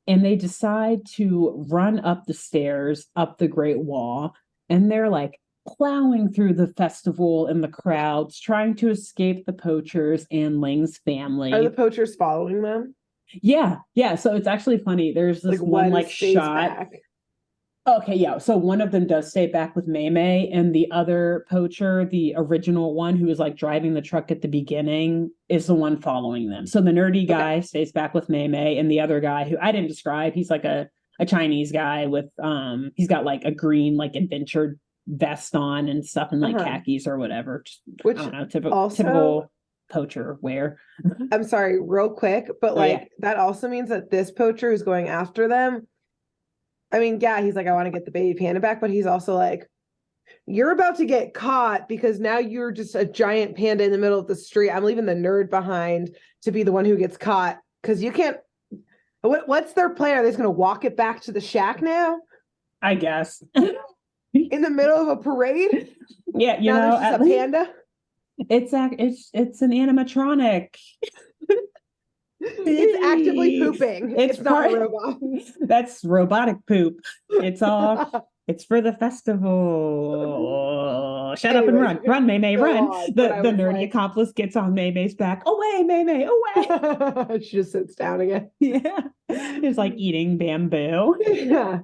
and they decide to run up the stairs, up the Great Wall. And they're like plowing through the festival and the crowds, trying to escape the poachers and Ling's family. Are the poachers following them? Yeah. So it's actually funny. There's this one like shot. Back. Okay, yeah. So one of them does stay back with Maymay, and the other poacher, the original one who was like driving the truck at the beginning, is the one following them. So the nerdy guy stays back with Maymay, and the other guy who I didn't describe, he's like a Chinese guy with he's got like a green like adventure vest on and stuff and like khakis or whatever. Which I don't know, typical poacher wear. I'm sorry, real quick, but that also means that this poacher who's going after them, I mean, yeah, he's like, I want to get the baby panda back, but he's also like, you're about to get caught because now you're just a giant panda in the middle of the street. I'm leaving the nerd behind to be the one who gets caught because you can't. What's their plan? Are they just going to walk it back to the shack now? I guess. In the middle of a parade? Yeah, you know, there's just a panda. It's an animatronic. It's actively pooping. It's not a robot. That's robotic poop. It's for the festival. Shut up and run, Maymay, run. The nerdy accomplice gets on Maymay's back. Away, Maymay, away. She just sits down again. Yeah, it's like eating bamboo. Yeah.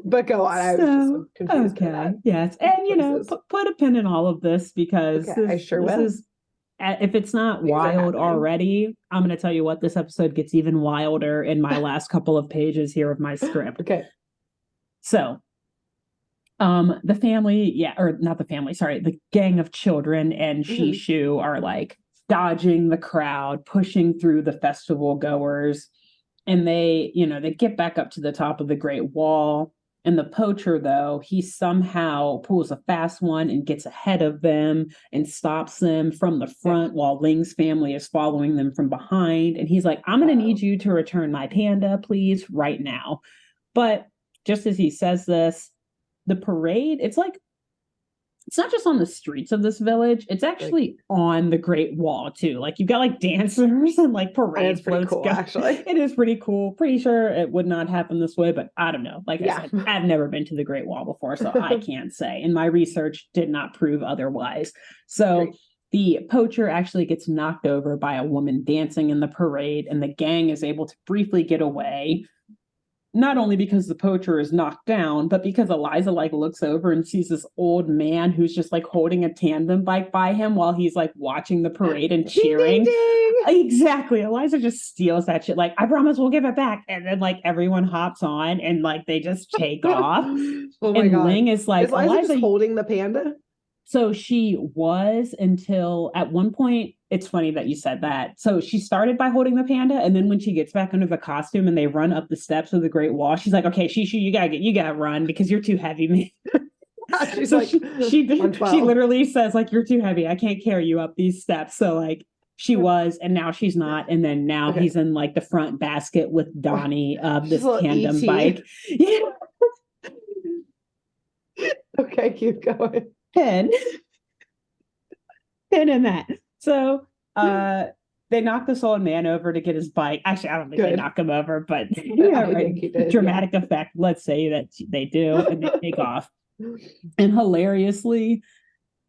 But go on. I was just so confused. Okay. Yes, and you know, put a pin in all of this because I sure will. If it's not wild already, I'm going to tell you what, this episode gets even wilder in my last couple of pages here of my script. Okay. So, the family, or not the family, sorry, the gang of children and Shishu are like dodging the crowd, pushing through the festival goers. And they get back up to the top of the Great Wall. And the poacher, though, he somehow pulls a fast one and gets ahead of them and stops them from the front while Ling's family is following them from behind. And he's like, I'm going to need you to return my panda, please, right now. But just as he says this, the parade, it's not just on the streets of this village. It's actually on the Great Wall, too. Like, you've got, like, dancers and, like, parade floats. Cool, actually. It is pretty cool. Pretty sure it would not happen this way, but I don't know. Like I said, I've never been to the Great Wall before, so I can't say. And my research did not prove otherwise. So The poacher actually gets knocked over by a woman dancing in the parade, and the gang is able to briefly get away. Not only because the poacher is knocked down, but because Eliza like looks over and sees this old man who's just like holding a tandem bike by him while he's like watching the parade and cheering. Ding, ding, ding. Exactly. Eliza just steals that shit. Like, I promise we'll give it back. And then like everyone hops on and like they just take off. Oh my and God. Ling is like, is Eliza just holding the panda? So she was until at one point, it's funny that you said that. So she started by holding the panda. And then when she gets back under the costume and they run up the steps of the Great Wall, she's like, okay, Shishu, you gotta run because you're too heavy, man. She's so like, she literally says like, you're too heavy. I can't carry you up these steps. So like she was, and now she's not. And then now he's in like the front basket with Donnie of this tandem bike. Yeah. Okay, keep going. Pin in that. So they knock this old man over to get his bike. Actually, I don't think they knock him over, but yeah, right. Dramatic effect. Let's say that they do, and they take off. And hilariously,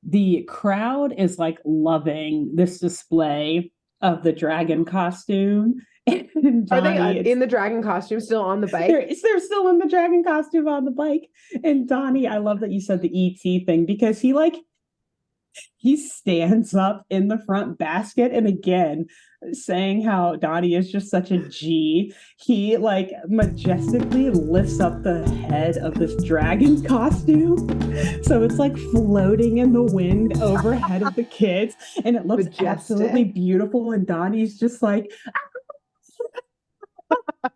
the crowd is like loving this display of the dragon costume. Are they in the dragon costume still on the bike? They're still in the dragon costume on the bike. And Donnie, I love that you said the ET thing because he stands up in the front basket, and again saying how Donnie is just such a G, he like majestically lifts up the head of this dragon costume so it's like floating in the wind overhead of the kids, and it looks absolutely beautiful, and Donnie's just like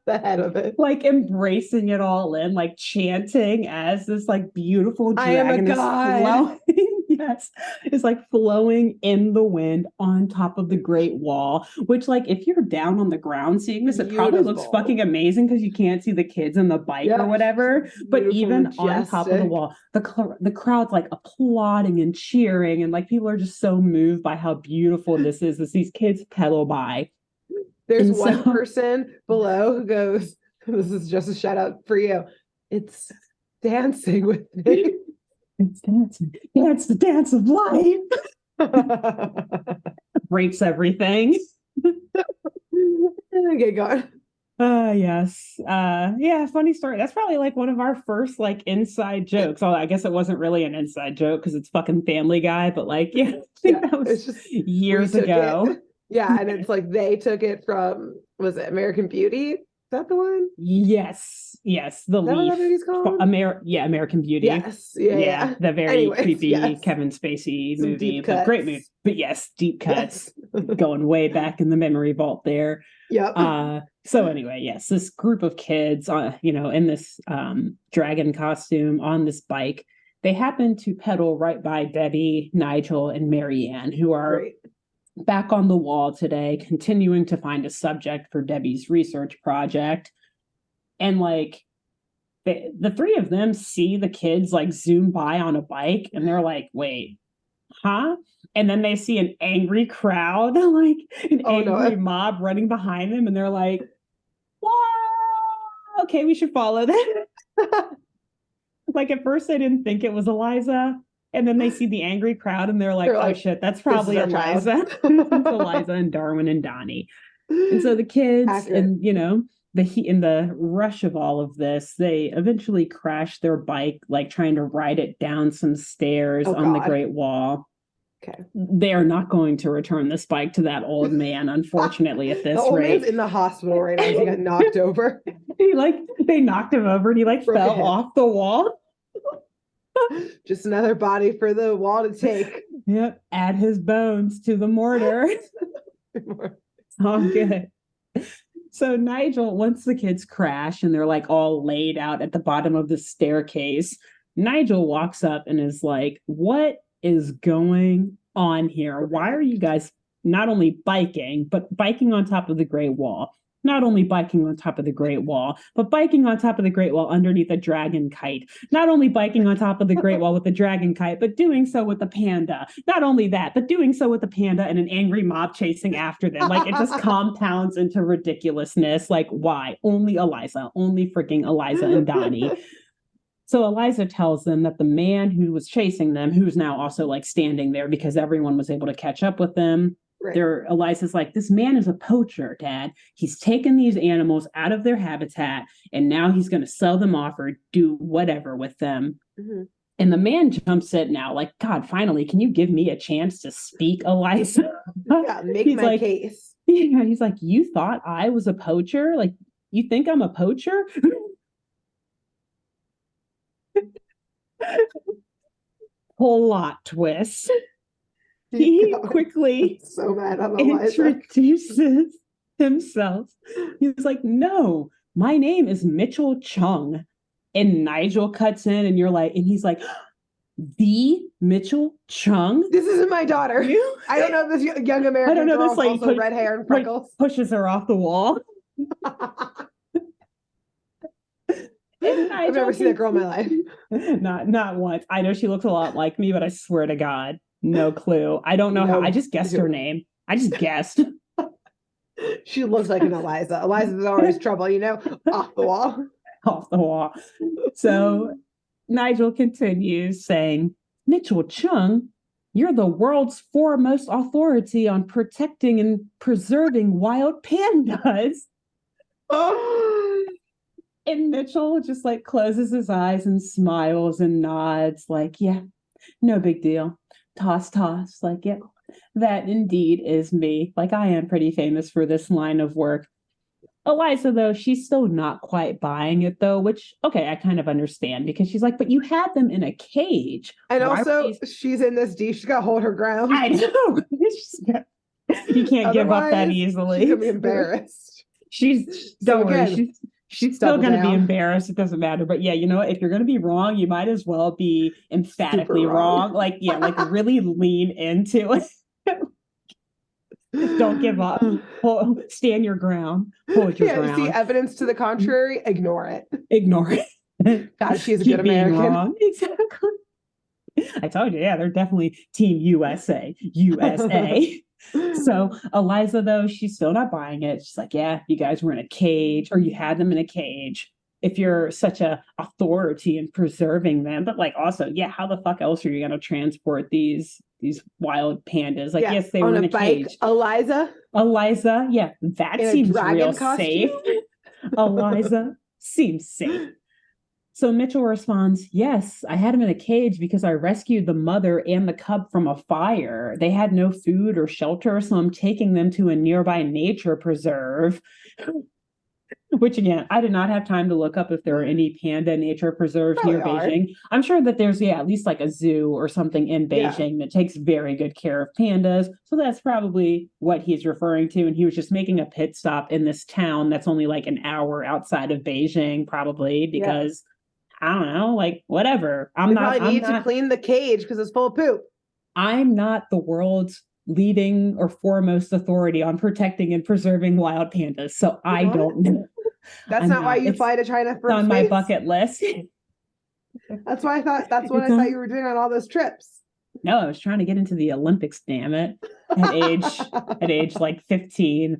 the head of it, like embracing it all in, like chanting as this like beautiful dragon is flowing. Yes, it's like flowing in the wind on top of the Great Wall, which like if you're down on the ground seeing this, it probably looks fucking amazing because you can't see the kids in the bike or whatever. But even on top of the wall, the crowd's like applauding and cheering, and like people are just so moved by how beautiful this is as these kids pedal by. There's one person below who goes, this is just a shout out for you. It's dancing with me. It's dancing. It's the dance of life. Breaks everything. Okay, go on. Yes. Yeah, funny story. That's probably like one of our first like inside jokes. Oh, I guess it wasn't really an inside joke because it's fucking Family Guy, but like, yeah, I think that was just years ago. Yeah, and it's like they took it from, was it American Beauty? Is that the one? Yes. The Leaf. American Beauty. Yes. Yeah. The very creepy Kevin Spacey movie. But great movie. But yes, deep cuts. Going way back in the memory vault there. Yep. So anyway, yes, this group of kids in this dragon costume on this bike, they happen to pedal right by Debbie, Nigel, and Marianne, who are back on the wall today, continuing to find a subject for Debbie's research project. And like the three of them see the kids like zoom by on a bike, and they're like, wait, huh? And then they see an angry crowd, like an angry mob running behind them, and they're like, whoa, okay, we should follow them. Like at first they didn't think it was Eliza. And then they see the angry crowd and they're like, oh shit, that's probably Eliza. It's Eliza and Darwin and Donnie. And so the kids and, the heat in the rush of all of this, they eventually crash their bike, like trying to ride it down some stairs on the Great Wall. Okay. They are not going to return this bike to that old man, unfortunately, at this the old rate. Man's in the hospital right now. He got knocked over. They knocked him over and he fell off the wall. Just another body for the wall to take. Yep. Add his bones to the mortar. It's all good. So Nigel, once the kids crash and they're like all laid out at the bottom of the staircase, Nigel walks up and is like, what is going on here? Why are you guys not only biking, but biking on top of the Great Wall? Not only biking on top of the Great Wall, but biking on top of the Great Wall underneath a dragon kite. Not only biking on top of the Great Wall with the dragon kite, but doing so with the panda. Not only that, but doing so with the panda and an angry mob chasing after them. Like, it just compounds into ridiculousness. Like, why? Only Eliza. Only freaking Eliza and Donnie. So Eliza tells them that the man who was chasing them, who's now also like standing there because everyone was able to catch up with them. Right. Eliza's like, this man is a poacher, Dad. He's taken these animals out of their habitat and now he's going to sell them off or do whatever with them. Mm-hmm. And the man jumps in now, like, God, finally, can you give me a chance to speak, Eliza? Yeah, make my case. Yeah, he's like, you thought I was a poacher? Like, you think I'm a poacher? Plot twist. He quickly so mad at Eliza. Introduces himself. He's like, no, my name is Mitchell Chung. And Nigel cuts in and he's like, the Mitchell Chung? This isn't my daughter. I don't know if this young American girl also red hair and freckles. Pushes her off the wall. I've never seen that girl in my life. Not once. I know she looks a lot like me, but I swear to God, no clue. I don't know how. I just guessed her name. I just guessed. She looks like an Eliza. Eliza's always trouble, off the wall. Off the wall. So Nigel continues saying, Mitchell Chung, you're the world's foremost authority on protecting and preserving wild pandas. Oh. And Mitchell just like closes his eyes and smiles and nods like, yeah, no big deal. Toss. Like, yeah, that indeed is me. Like, I am pretty famous for this line of work. Eliza, though, she's still not quite buying it, though, which, okay, I kind of understand because she's like, but you had them in a cage. And also, she's in this deep. She's got to hold her ground. I know. You can't give up that easily. She's going to be embarrassed. She's still going to be embarrassed. It doesn't matter. But yeah, if you're going to be wrong, you might as well be emphatically wrong. Like, yeah, like really lean into it. Don't give up. Stand your ground. Hold your ground. See evidence to the contrary, ignore it. Ignore it. God, she's a good American. Wrong. Exactly. I told you, yeah, they're definitely Team USA. So Eliza, though, she's still not buying it. She's like, yeah, you guys were in a cage, or you had them in a cage. If you're such a authority in preserving them, but like also, yeah, how the fuck else are you going to transport these wild pandas? Like, yes, they were in a bike. Cage. Eliza, yeah, that seems real safe. Eliza seems safe. So Mitchell responds, yes, I had him in a cage because I rescued the mother and the cub from a fire. They had no food or shelter, so I'm taking them to a nearby nature preserve. Which, again, I did not have time to look up if there are any panda nature preserves near Beijing. I'm sure that there's, at least like a zoo or something in Beijing that takes very good care of pandas. So that's probably what he's referring to. And he was just making a pit stop in this town that's only like an hour outside of Beijing, probably, because, I don't know, like, whatever. They probably need to clean the cage because it's full of poop. I'm not the world's leading or foremost authority on protecting and preserving wild pandas. So I don't know. That's not why you fly to China for on my bucket list. That's why I thought I thought you were doing on all those trips. No, I was trying to get into the Olympics, damn it. At age like 15.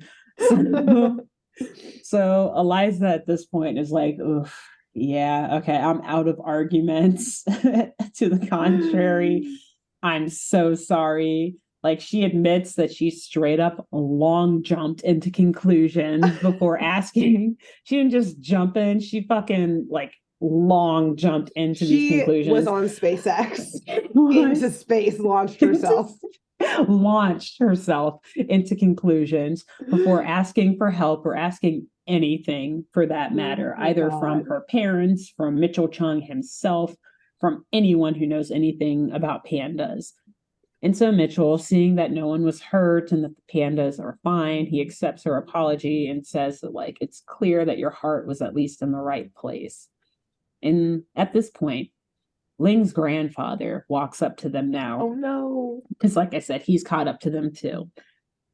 So Eliza at this point is like, oof, yeah, okay, I'm out of arguments. To the contrary, I'm so sorry. Like, she admits that she straight up long jumped into conclusions before asking. She didn't just jump in. She fucking like long jumped into these conclusions. She was on SpaceX. Into space, launched herself into conclusions before asking for help or asking anything for that matter, either from her parents, from Mitchell Chung himself, from anyone who knows anything about pandas. And so Mitchell, seeing that no one was hurt and that the pandas are fine, he accepts her apology and says that, like, it's clear that your heart was at least in the right place. And at this point, Ling's grandfather walks up to them now. Oh, no. Because, like I said, he's caught up to them, too.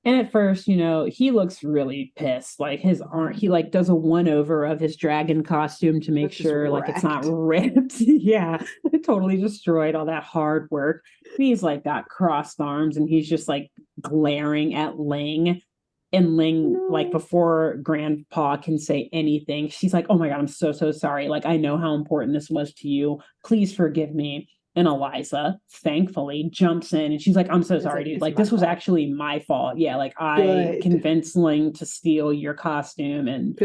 And at first, he looks really pissed. Like, his arm, he like does a one-over of his dragon costume to make sure like it's not ripped. Yeah, it totally destroyed all that hard work. And he's like got crossed arms and he's just like glaring at Ling. And Ling, like, before Grandpa can say anything, she's like, oh my God, I'm so, so sorry. Like, I know how important this was to you. Please forgive me. And Eliza, thankfully, jumps in and she's like, I'm so sorry, dude. Like, this was actually my fault. Yeah, like, I convinced Ling to steal your costume and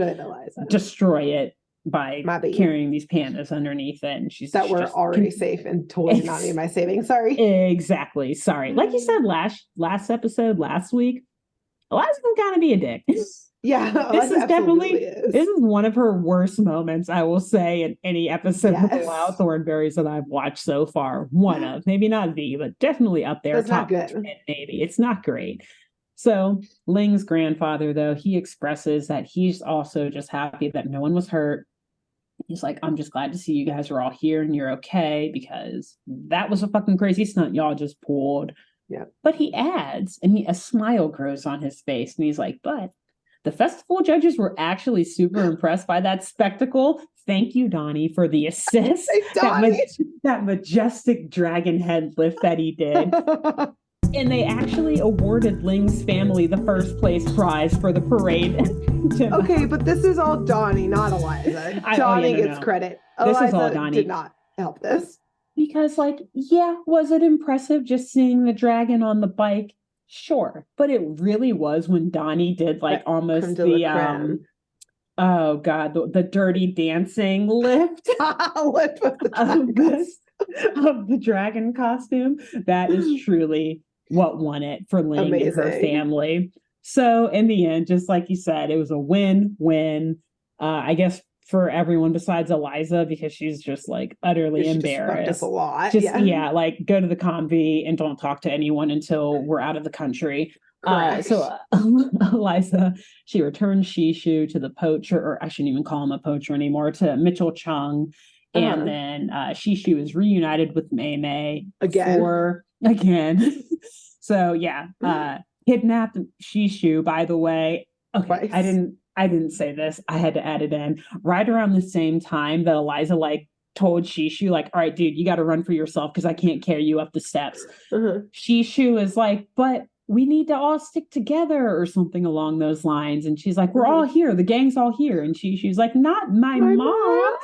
destroy it by carrying these pandas underneath it. And she's that were already safe and totally not in my savings. Sorry. Exactly. Sorry. Like you said last episode, last week, Eliza can kind of be a dick. Yeah, this is one of her worst moments, I will say, in any episode of The Wild Thornberrys that I've watched so far. One of, maybe not the, but definitely up there. That's top not good. 10, maybe. It's not great. So Ling's grandfather, though, he expresses that he's also just happy that no one was hurt. He's like, I'm just glad to see you guys are all here and you're okay, because that was a fucking crazy stunt y'all just pulled. Yeah. But he adds, and a smile grows on his face, and he's like, but the festival judges were actually super impressed by that spectacle. Thank you, Donnie, for the assist. That majestic dragon head lift that he did. And they actually awarded Ling's family the first place prize for the parade. Okay, but this is all Donnie, not Eliza. Donnie gets credit. This Eliza is all Donnie. Did not help this. Because, like, yeah, was it impressive just seeing the dragon on the bike? Sure. But it really was when Donnie did, like, almost the oh God, the dirty dancing lift of the dragon costume. That is truly what won it for Ling and her family. So in the end, just like you said, it was a win-win. I guess for everyone besides Eliza, because she's just like utterly embarrassed. Just a lot. Like go to the convy and don't talk to anyone until we're out of the country. So Eliza, she returned Shishu to the poacher, or I shouldn't even call him a poacher anymore, to Mitchell Chung. And then Shishu is reunited with Mei Mei again. So kidnapped Shishu, by the way. Okay, I didn't say this. I had to add it in. Right around the same time that Eliza told Shishu, all right, dude, you got to run for yourself because I can't carry you up the steps. Shishu is like, but we need to all stick together or something along those lines. And she's like, we're all here. The gang's all here. And Shishu's like, not my mom.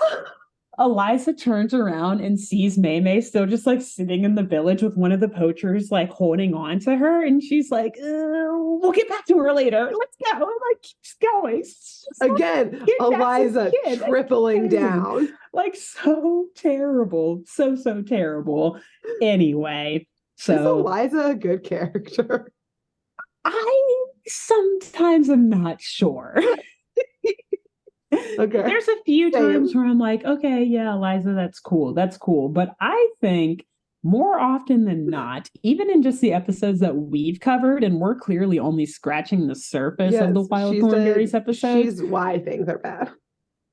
Eliza turns around and sees Mei Mei still just sitting in the village with one of the poachers holding on to her, and she's like, we'll get back to her later. Let's go. Keeps going. Again, Eliza tripling down. So terrible. So terrible. Anyway, so is Eliza a good character? I sometimes am not sure. Okay. There's a few times where I'm like, okay, yeah, Eliza, that's cool. But I think more often than not, even in just the episodes that we've covered, and we're clearly only scratching the surface of the Wild Thornberrys episodes. She's why things are bad.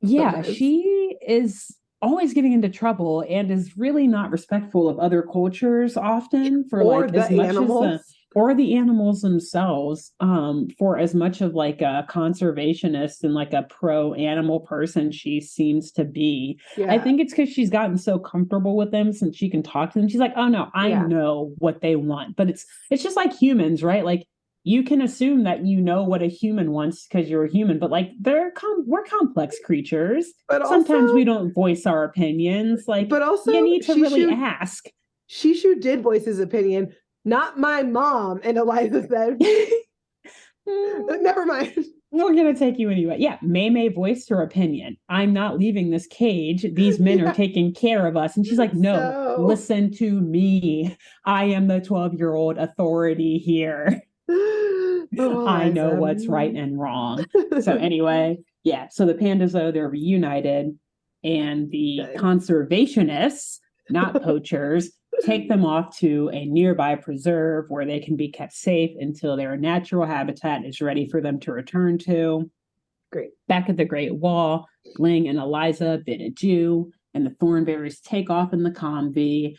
Yeah, sometimes. She is always getting into trouble and is really not respectful of other cultures often for the animals. Or the animals themselves, for as much of a conservationist and a pro-animal person she seems to be. Yeah. I think it's because she's gotten so comfortable with them since she can talk to them. She's like, oh no, I know what they want. But it's just like humans, right? You can assume that you know what a human wants because you're a human, but we're complex creatures. But sometimes we don't voice our opinions. But also you need to really ask. Shishu did voice his opinion. Not my mom. And Eliza said, never mind. We're going to take you anyway. Yeah, Mei Mei voiced her opinion. I'm not leaving this cage. These men are taking care of us. And she's like, no, listen to me. I am the 12-year-old authority here. I know what's right and wrong. So anyway, so the pandas, though, they're reunited. And the conservationists, not poachers, take them off to a nearby preserve where they can be kept safe until their natural habitat is ready for them to return to. Great. Back at the Great Wall, Ling and Eliza bid adieu, and the Thornberrys take off in the convy.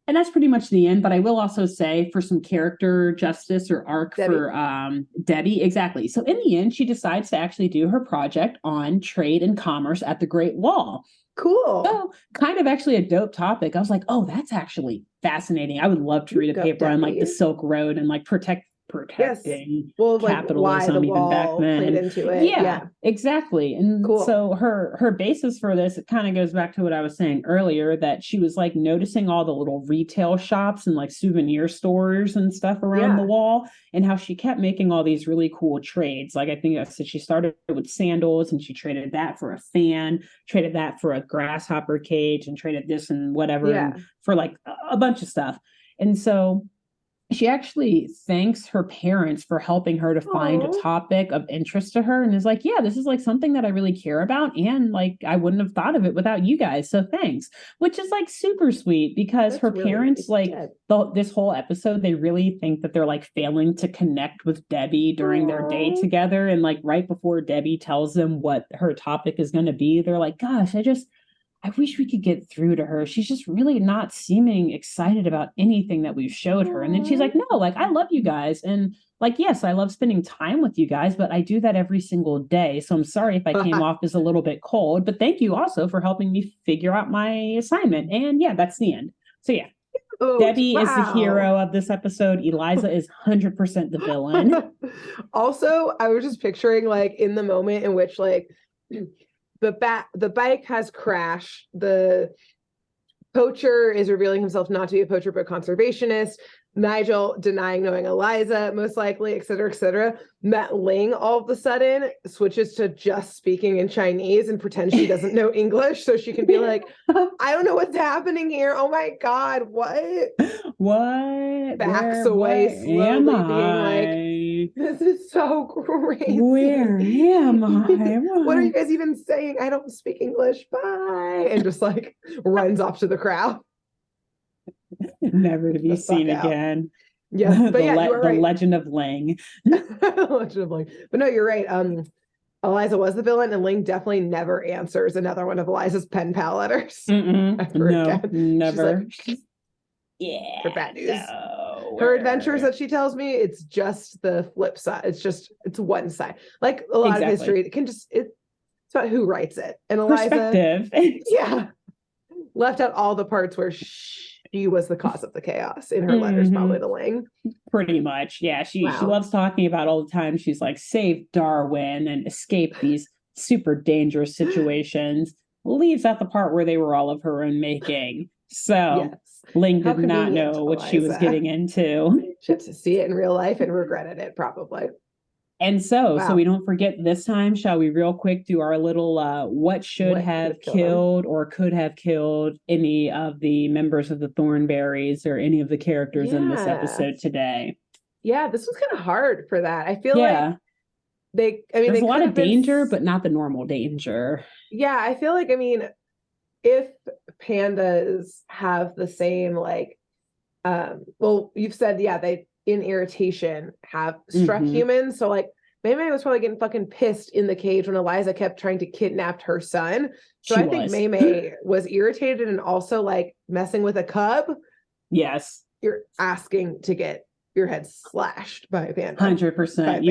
And that's pretty much the end. But I will also say, for some character justice or arc for Debbie, exactly. So in the end, she decides to actually do her project on trade and commerce at the Great Wall. Cool. So kind of actually a dope topic. I was like, oh, that's actually fascinating. I would love to read a paper on the Silk Road and protect protecting why the even back wall then. played into it. Yeah, exactly. And cool. So her basis for this, it kind of goes back to what I was saying earlier, that she was like noticing all the little retail shops and like souvenir stores and stuff around the wall, and how she kept making all these really cool trades. Like I think I said she started with sandals, and she traded that for a fan, traded that for a grasshopper cage, and traded this and whatever and for like a bunch of stuff. And so she actually thanks her parents for helping her to find a topic of interest to her, and is like, yeah, this is like something that I really care about, and like I wouldn't have thought of it without you guys, so thanks. Which is like super sweet, because her parents, like this whole episode, they really think that they're like failing to connect with Debbie during their day together, and like right before Debbie tells them what her topic is going to be, they're like, gosh, I wish we could get through to her. She's just really not seeming excited about anything that we've showed her. And then she's like, no, like, I love you guys. And like, yes, I love spending time with you guys, but I do that every single day. So I'm sorry if I came off as a little bit cold, but thank you also for helping me figure out my assignment. And yeah, that's the end. So yeah. Debbie is the hero of this episode. Eliza is 100% the villain. Also, I was just picturing like in the moment in which like the bike has crashed. The poacher is revealing himself not to be a poacher, but a conservationist. Nigel denying knowing Eliza, most likely, et cetera, et cetera. Matt Ling all of a sudden switches to just speaking in Chinese and pretends she doesn't know English, so she can be like, I don't know what's happening here. Oh my God, what? Backs away slowly, being like, this is so crazy. Where am I? What are you guys even saying? I don't speak English. Bye. And just like runs off to the crowd. Never to be seen again. Yeah, but yeah, you are right. The Legend of Ling. Legend of Ling. But no, you're right. Eliza was the villain, and Ling definitely never answers another one of Eliza's pen pal letters. Ever again. Never. Yeah. For bad news. Her adventures that she tells me, it's just the flip side. It's one side. Like a lot of history, it's about who writes it. And Eliza, perspective. Yeah, left out all the parts where she was the cause of the chaos in her letters, probably to Ling. Pretty much, yeah. She loves talking about all the time. She's like, save Darwin and escape these super dangerous situations. Leaves out the part where they were all of her own making. So Ling did not know what she was getting into. She had to see it in real life and regretted it, probably. And so we don't forget this time, shall we real quick do our little what should have killed or could have killed any of the members of the Thornberrys or any of the characters in this episode today? Yeah, this was kind of hard for that. I feel like there's a lot of danger, but not the normal danger. Yeah, I feel like, if pandas have the same like, you've said, they in irritation have struck humans. So like Mei Mei was probably getting fucking pissed in the cage when Eliza kept trying to kidnap her son. So I think Mei Mei was irritated and also like messing with a cub. Yes. You're asking to get your head slashed by a panda. 100%.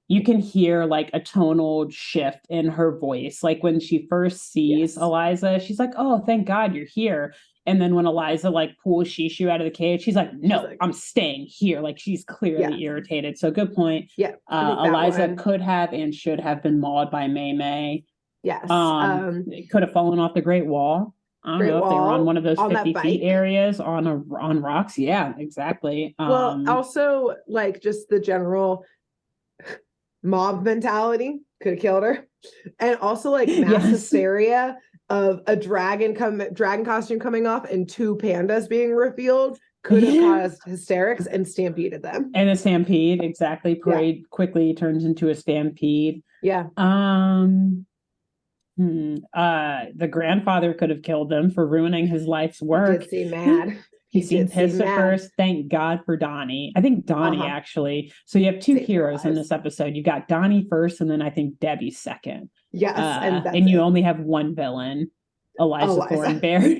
You can hear like a tonal shift in her voice. Like when she first sees Eliza, she's like, oh, thank God you're here. And then when Eliza like pulls Shishu out of the cage, she's like, no, I'm staying here. Like she's clearly irritated. So good point. Yeah. Eliza could have and should have been mauled by Mei Mei. Yes. It could have fallen off the Great Wall. I don't know if they were on one of those 50 feet areas on rocks. Yeah, exactly. Well, also like just the general mob mentality could have killed her. And also like mass hysteria of a dragon costume coming off and two pandas being revealed could have caused hysterics and stampeded them. And a stampede, exactly. Parade quickly turns into a stampede. Yeah. The grandfather could have killed them for ruining his life's work. He did seem mad. He seemed pissed at first. Thank God for Donnie. I think Donnie actually. So you have two heroes in this episode. You got Donnie first, and then I think Debbie second. Yes, and you only have one villain, Eliza. Thornberry.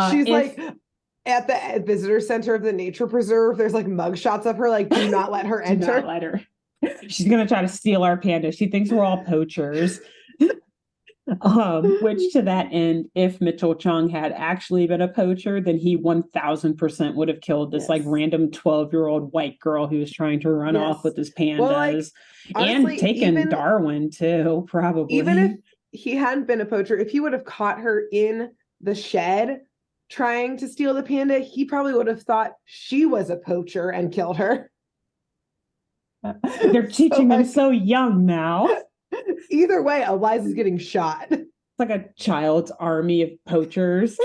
She's like at the visitor center of the nature preserve. There's like mugshots of her. Like, do not let her enter. Do not let her. She's gonna try to steal our panda. She thinks we're all poachers. Which to that end, if Mitchell Chung had actually been a poacher, then he 1000% would have killed this like random 12-year-old white girl who was trying to run off with his pandas. Well, like, honestly, and taken Darwin too, probably. Even if he hadn't been a poacher, if he would have caught her in the shed trying to steal the panda, he probably would have thought she was a poacher and killed her. They're teaching them so young now. Either way, Eliza's getting shot. It's like a child's army of poachers.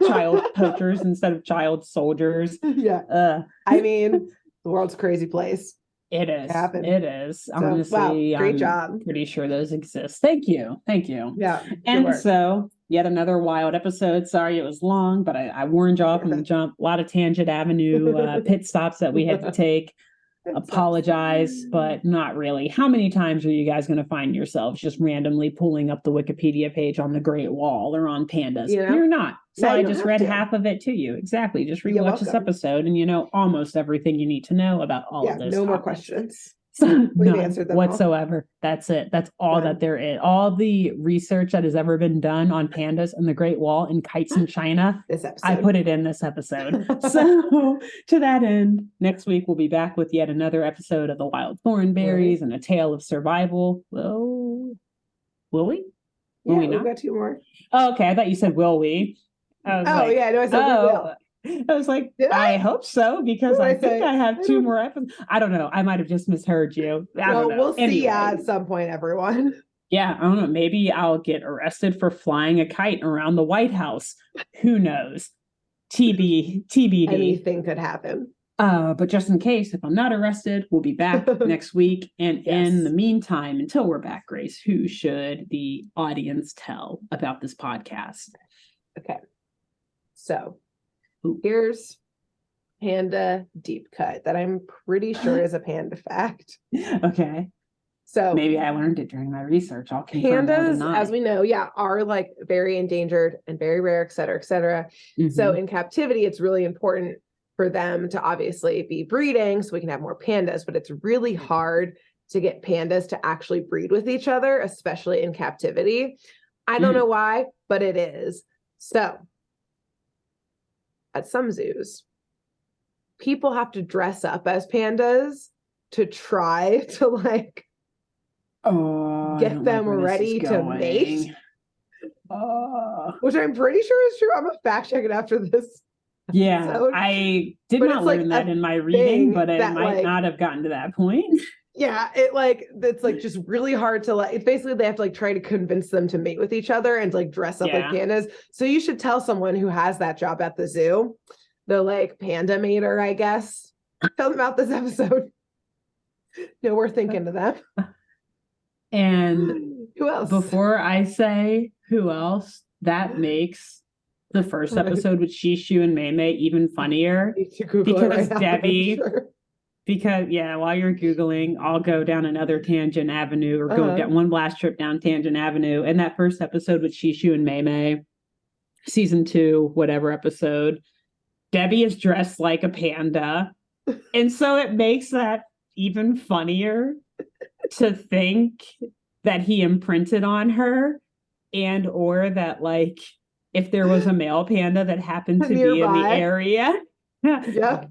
Child poachers instead of child soldiers. Yeah. I mean, the world's a crazy place. It is. It is. So, honestly, wow, great job. Pretty sure those exist. Thank you. Yeah. And so, yet another wild episode. Sorry it was long, but I warned y'all from the jump. A lot of Tangent Avenue pit stops that we had to take. Apologize, but not really. How many times are you guys going to find yourselves just randomly pulling up the Wikipedia page on the Great Wall or on pandas? You're not. So I just read half of it to you. Exactly. Just rewatch this episode and you know almost everything you need to know about all of this. No more questions. We've answered them whatsoever. All. That's it. That's all that there is. All the research that has ever been done on pandas and the Great Wall and kites in China, I put it in this episode. So to that end, next week we'll be back with yet another episode of the Wild Thornberrys and a tale of survival. Well, will we? Will we not? We've got 2 more. Oh, okay. I thought you said will we. I said we will. I was like, I hope so, because I think I have 2 more episodes. I don't know. I might have just misheard you. We'll see at some point, everyone. Yeah, I don't know. Maybe I'll get arrested for flying a kite around the White House. Who knows? TBD. Anything could happen. But just in case, if I'm not arrested, we'll be back next week. And in the meantime, until we're back, Grace, who should the audience tell about this podcast? Okay. So here's panda deep cut that I'm pretty sure is a panda fact. Okay. So maybe I learned it during my research. I'll confirm pandas, as we know, are like very endangered and very rare, et cetera, et cetera. Mm-hmm. So in captivity, it's really important for them to obviously be breeding so we can have more pandas, but it's really hard to get pandas to actually breed with each other, especially in captivity. I don't know why, but it is. So at some zoos, people have to dress up as pandas to try to get them ready to mate. Which I'm pretty sure is true. I'm gonna fact check it after this. Yeah, episode. I did not learn that in my reading, but it might not have gotten to that point. Yeah, it's just really hard to it's basically they have to try to convince them to mate with each other and dress up like pandas. So you should tell someone who has that job at the zoo, the panda mater, I guess. Tell them about this episode. No, we're thinking to them. And who else? Before I say who else, that makes the first episode with Shishu and Mei even funnier because Debbie. Because, while you're Googling, I'll go down another Tangent Avenue or go down one blast trip down Tangent Avenue. And that first episode with Shishu and Mei, season 2, whatever episode, Debbie is dressed like a panda. And so it makes that even funnier to think that he imprinted on her and or that if there was a male panda that happened to be in the area. Yeah.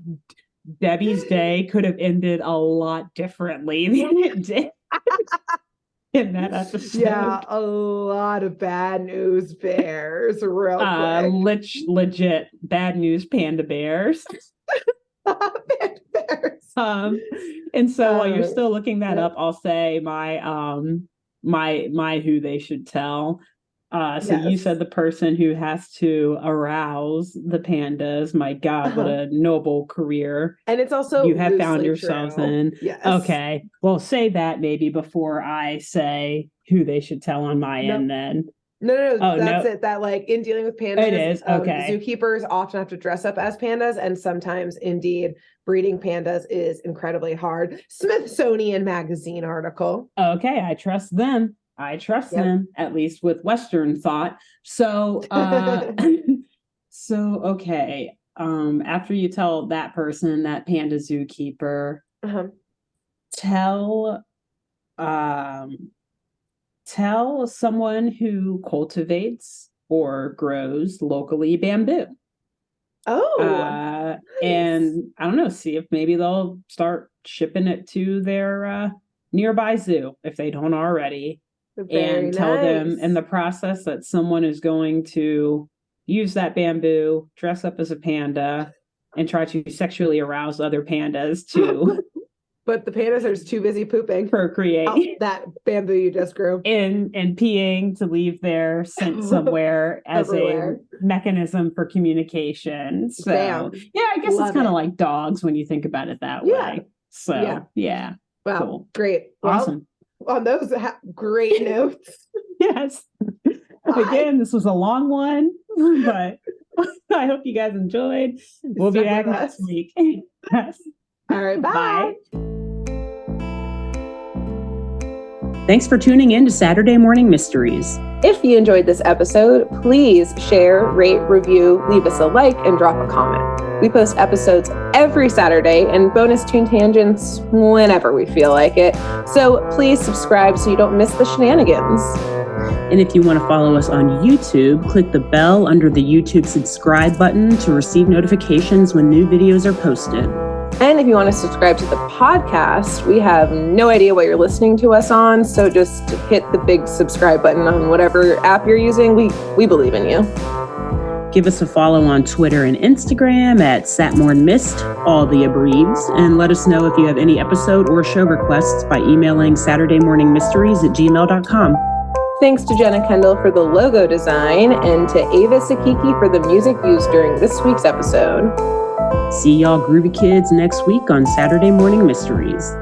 Debbie's day could have ended a lot differently than it did in that episode. Yeah, a lot of bad news bears, real quick. Legit bad news panda bears. Panda bears. And so while you're still looking that up, I'll say my who they should tell. You said the person who has to arouse the pandas. My God, what a noble career. And it's also you have found yourselves in. Yes. Okay. Well, say that maybe before I say who they should tell on my end then. No. That's it. That in dealing with pandas, it is. Okay. Zookeepers often have to dress up as pandas, and sometimes indeed breeding pandas is incredibly hard. Smithsonian Magazine article. Okay, I trust them. Them, at least with Western thought. So, okay. After you tell that person, that panda zookeeper, tell, tell someone who cultivates or grows locally bamboo. Oh, nice. And I don't know, see if maybe they'll start shipping it to their nearby zoo if they don't already. Very and tell nice. them in the process that someone is going to use that bamboo, dress up as a panda, and try to sexually arouse other pandas to but the pandas are too busy pooping, procreate that bamboo you just grew, and peeing to leave their scent somewhere as a mechanism for communication. So Bam. yeah, I guess it's kind of like dogs when you think about it that way. So yeah. Wow, cool. Great. Well, awesome. On those great notes. Yes. Again, this was a long one, but I hope you guys enjoyed. We'll be back next week. Yes. All right. Bye. Thanks for tuning in to Saturday Morning Mysteries. If you enjoyed this episode, please share, rate, review, leave us a like, and drop a comment. We post episodes every Saturday and bonus tune tangents whenever we feel like it. So please subscribe so you don't miss the shenanigans. And if you want to follow us on YouTube, click the bell under the YouTube subscribe button to receive notifications when new videos are posted. And if you want to subscribe to the podcast, we have no idea what you're listening to us on, so just hit the big subscribe button on whatever app you're using. We believe in you. Give us a follow on Twitter and Instagram at SatmornMist, all the abreves, and let us know if you have any episode or show requests by emailing SaturdayMorningMysteries@gmail.com. Thanks to Jenna Kendall for the logo design and to Ava Sakiki for the music used during this week's episode. See y'all groovy kids next week on Saturday Morning Mysteries.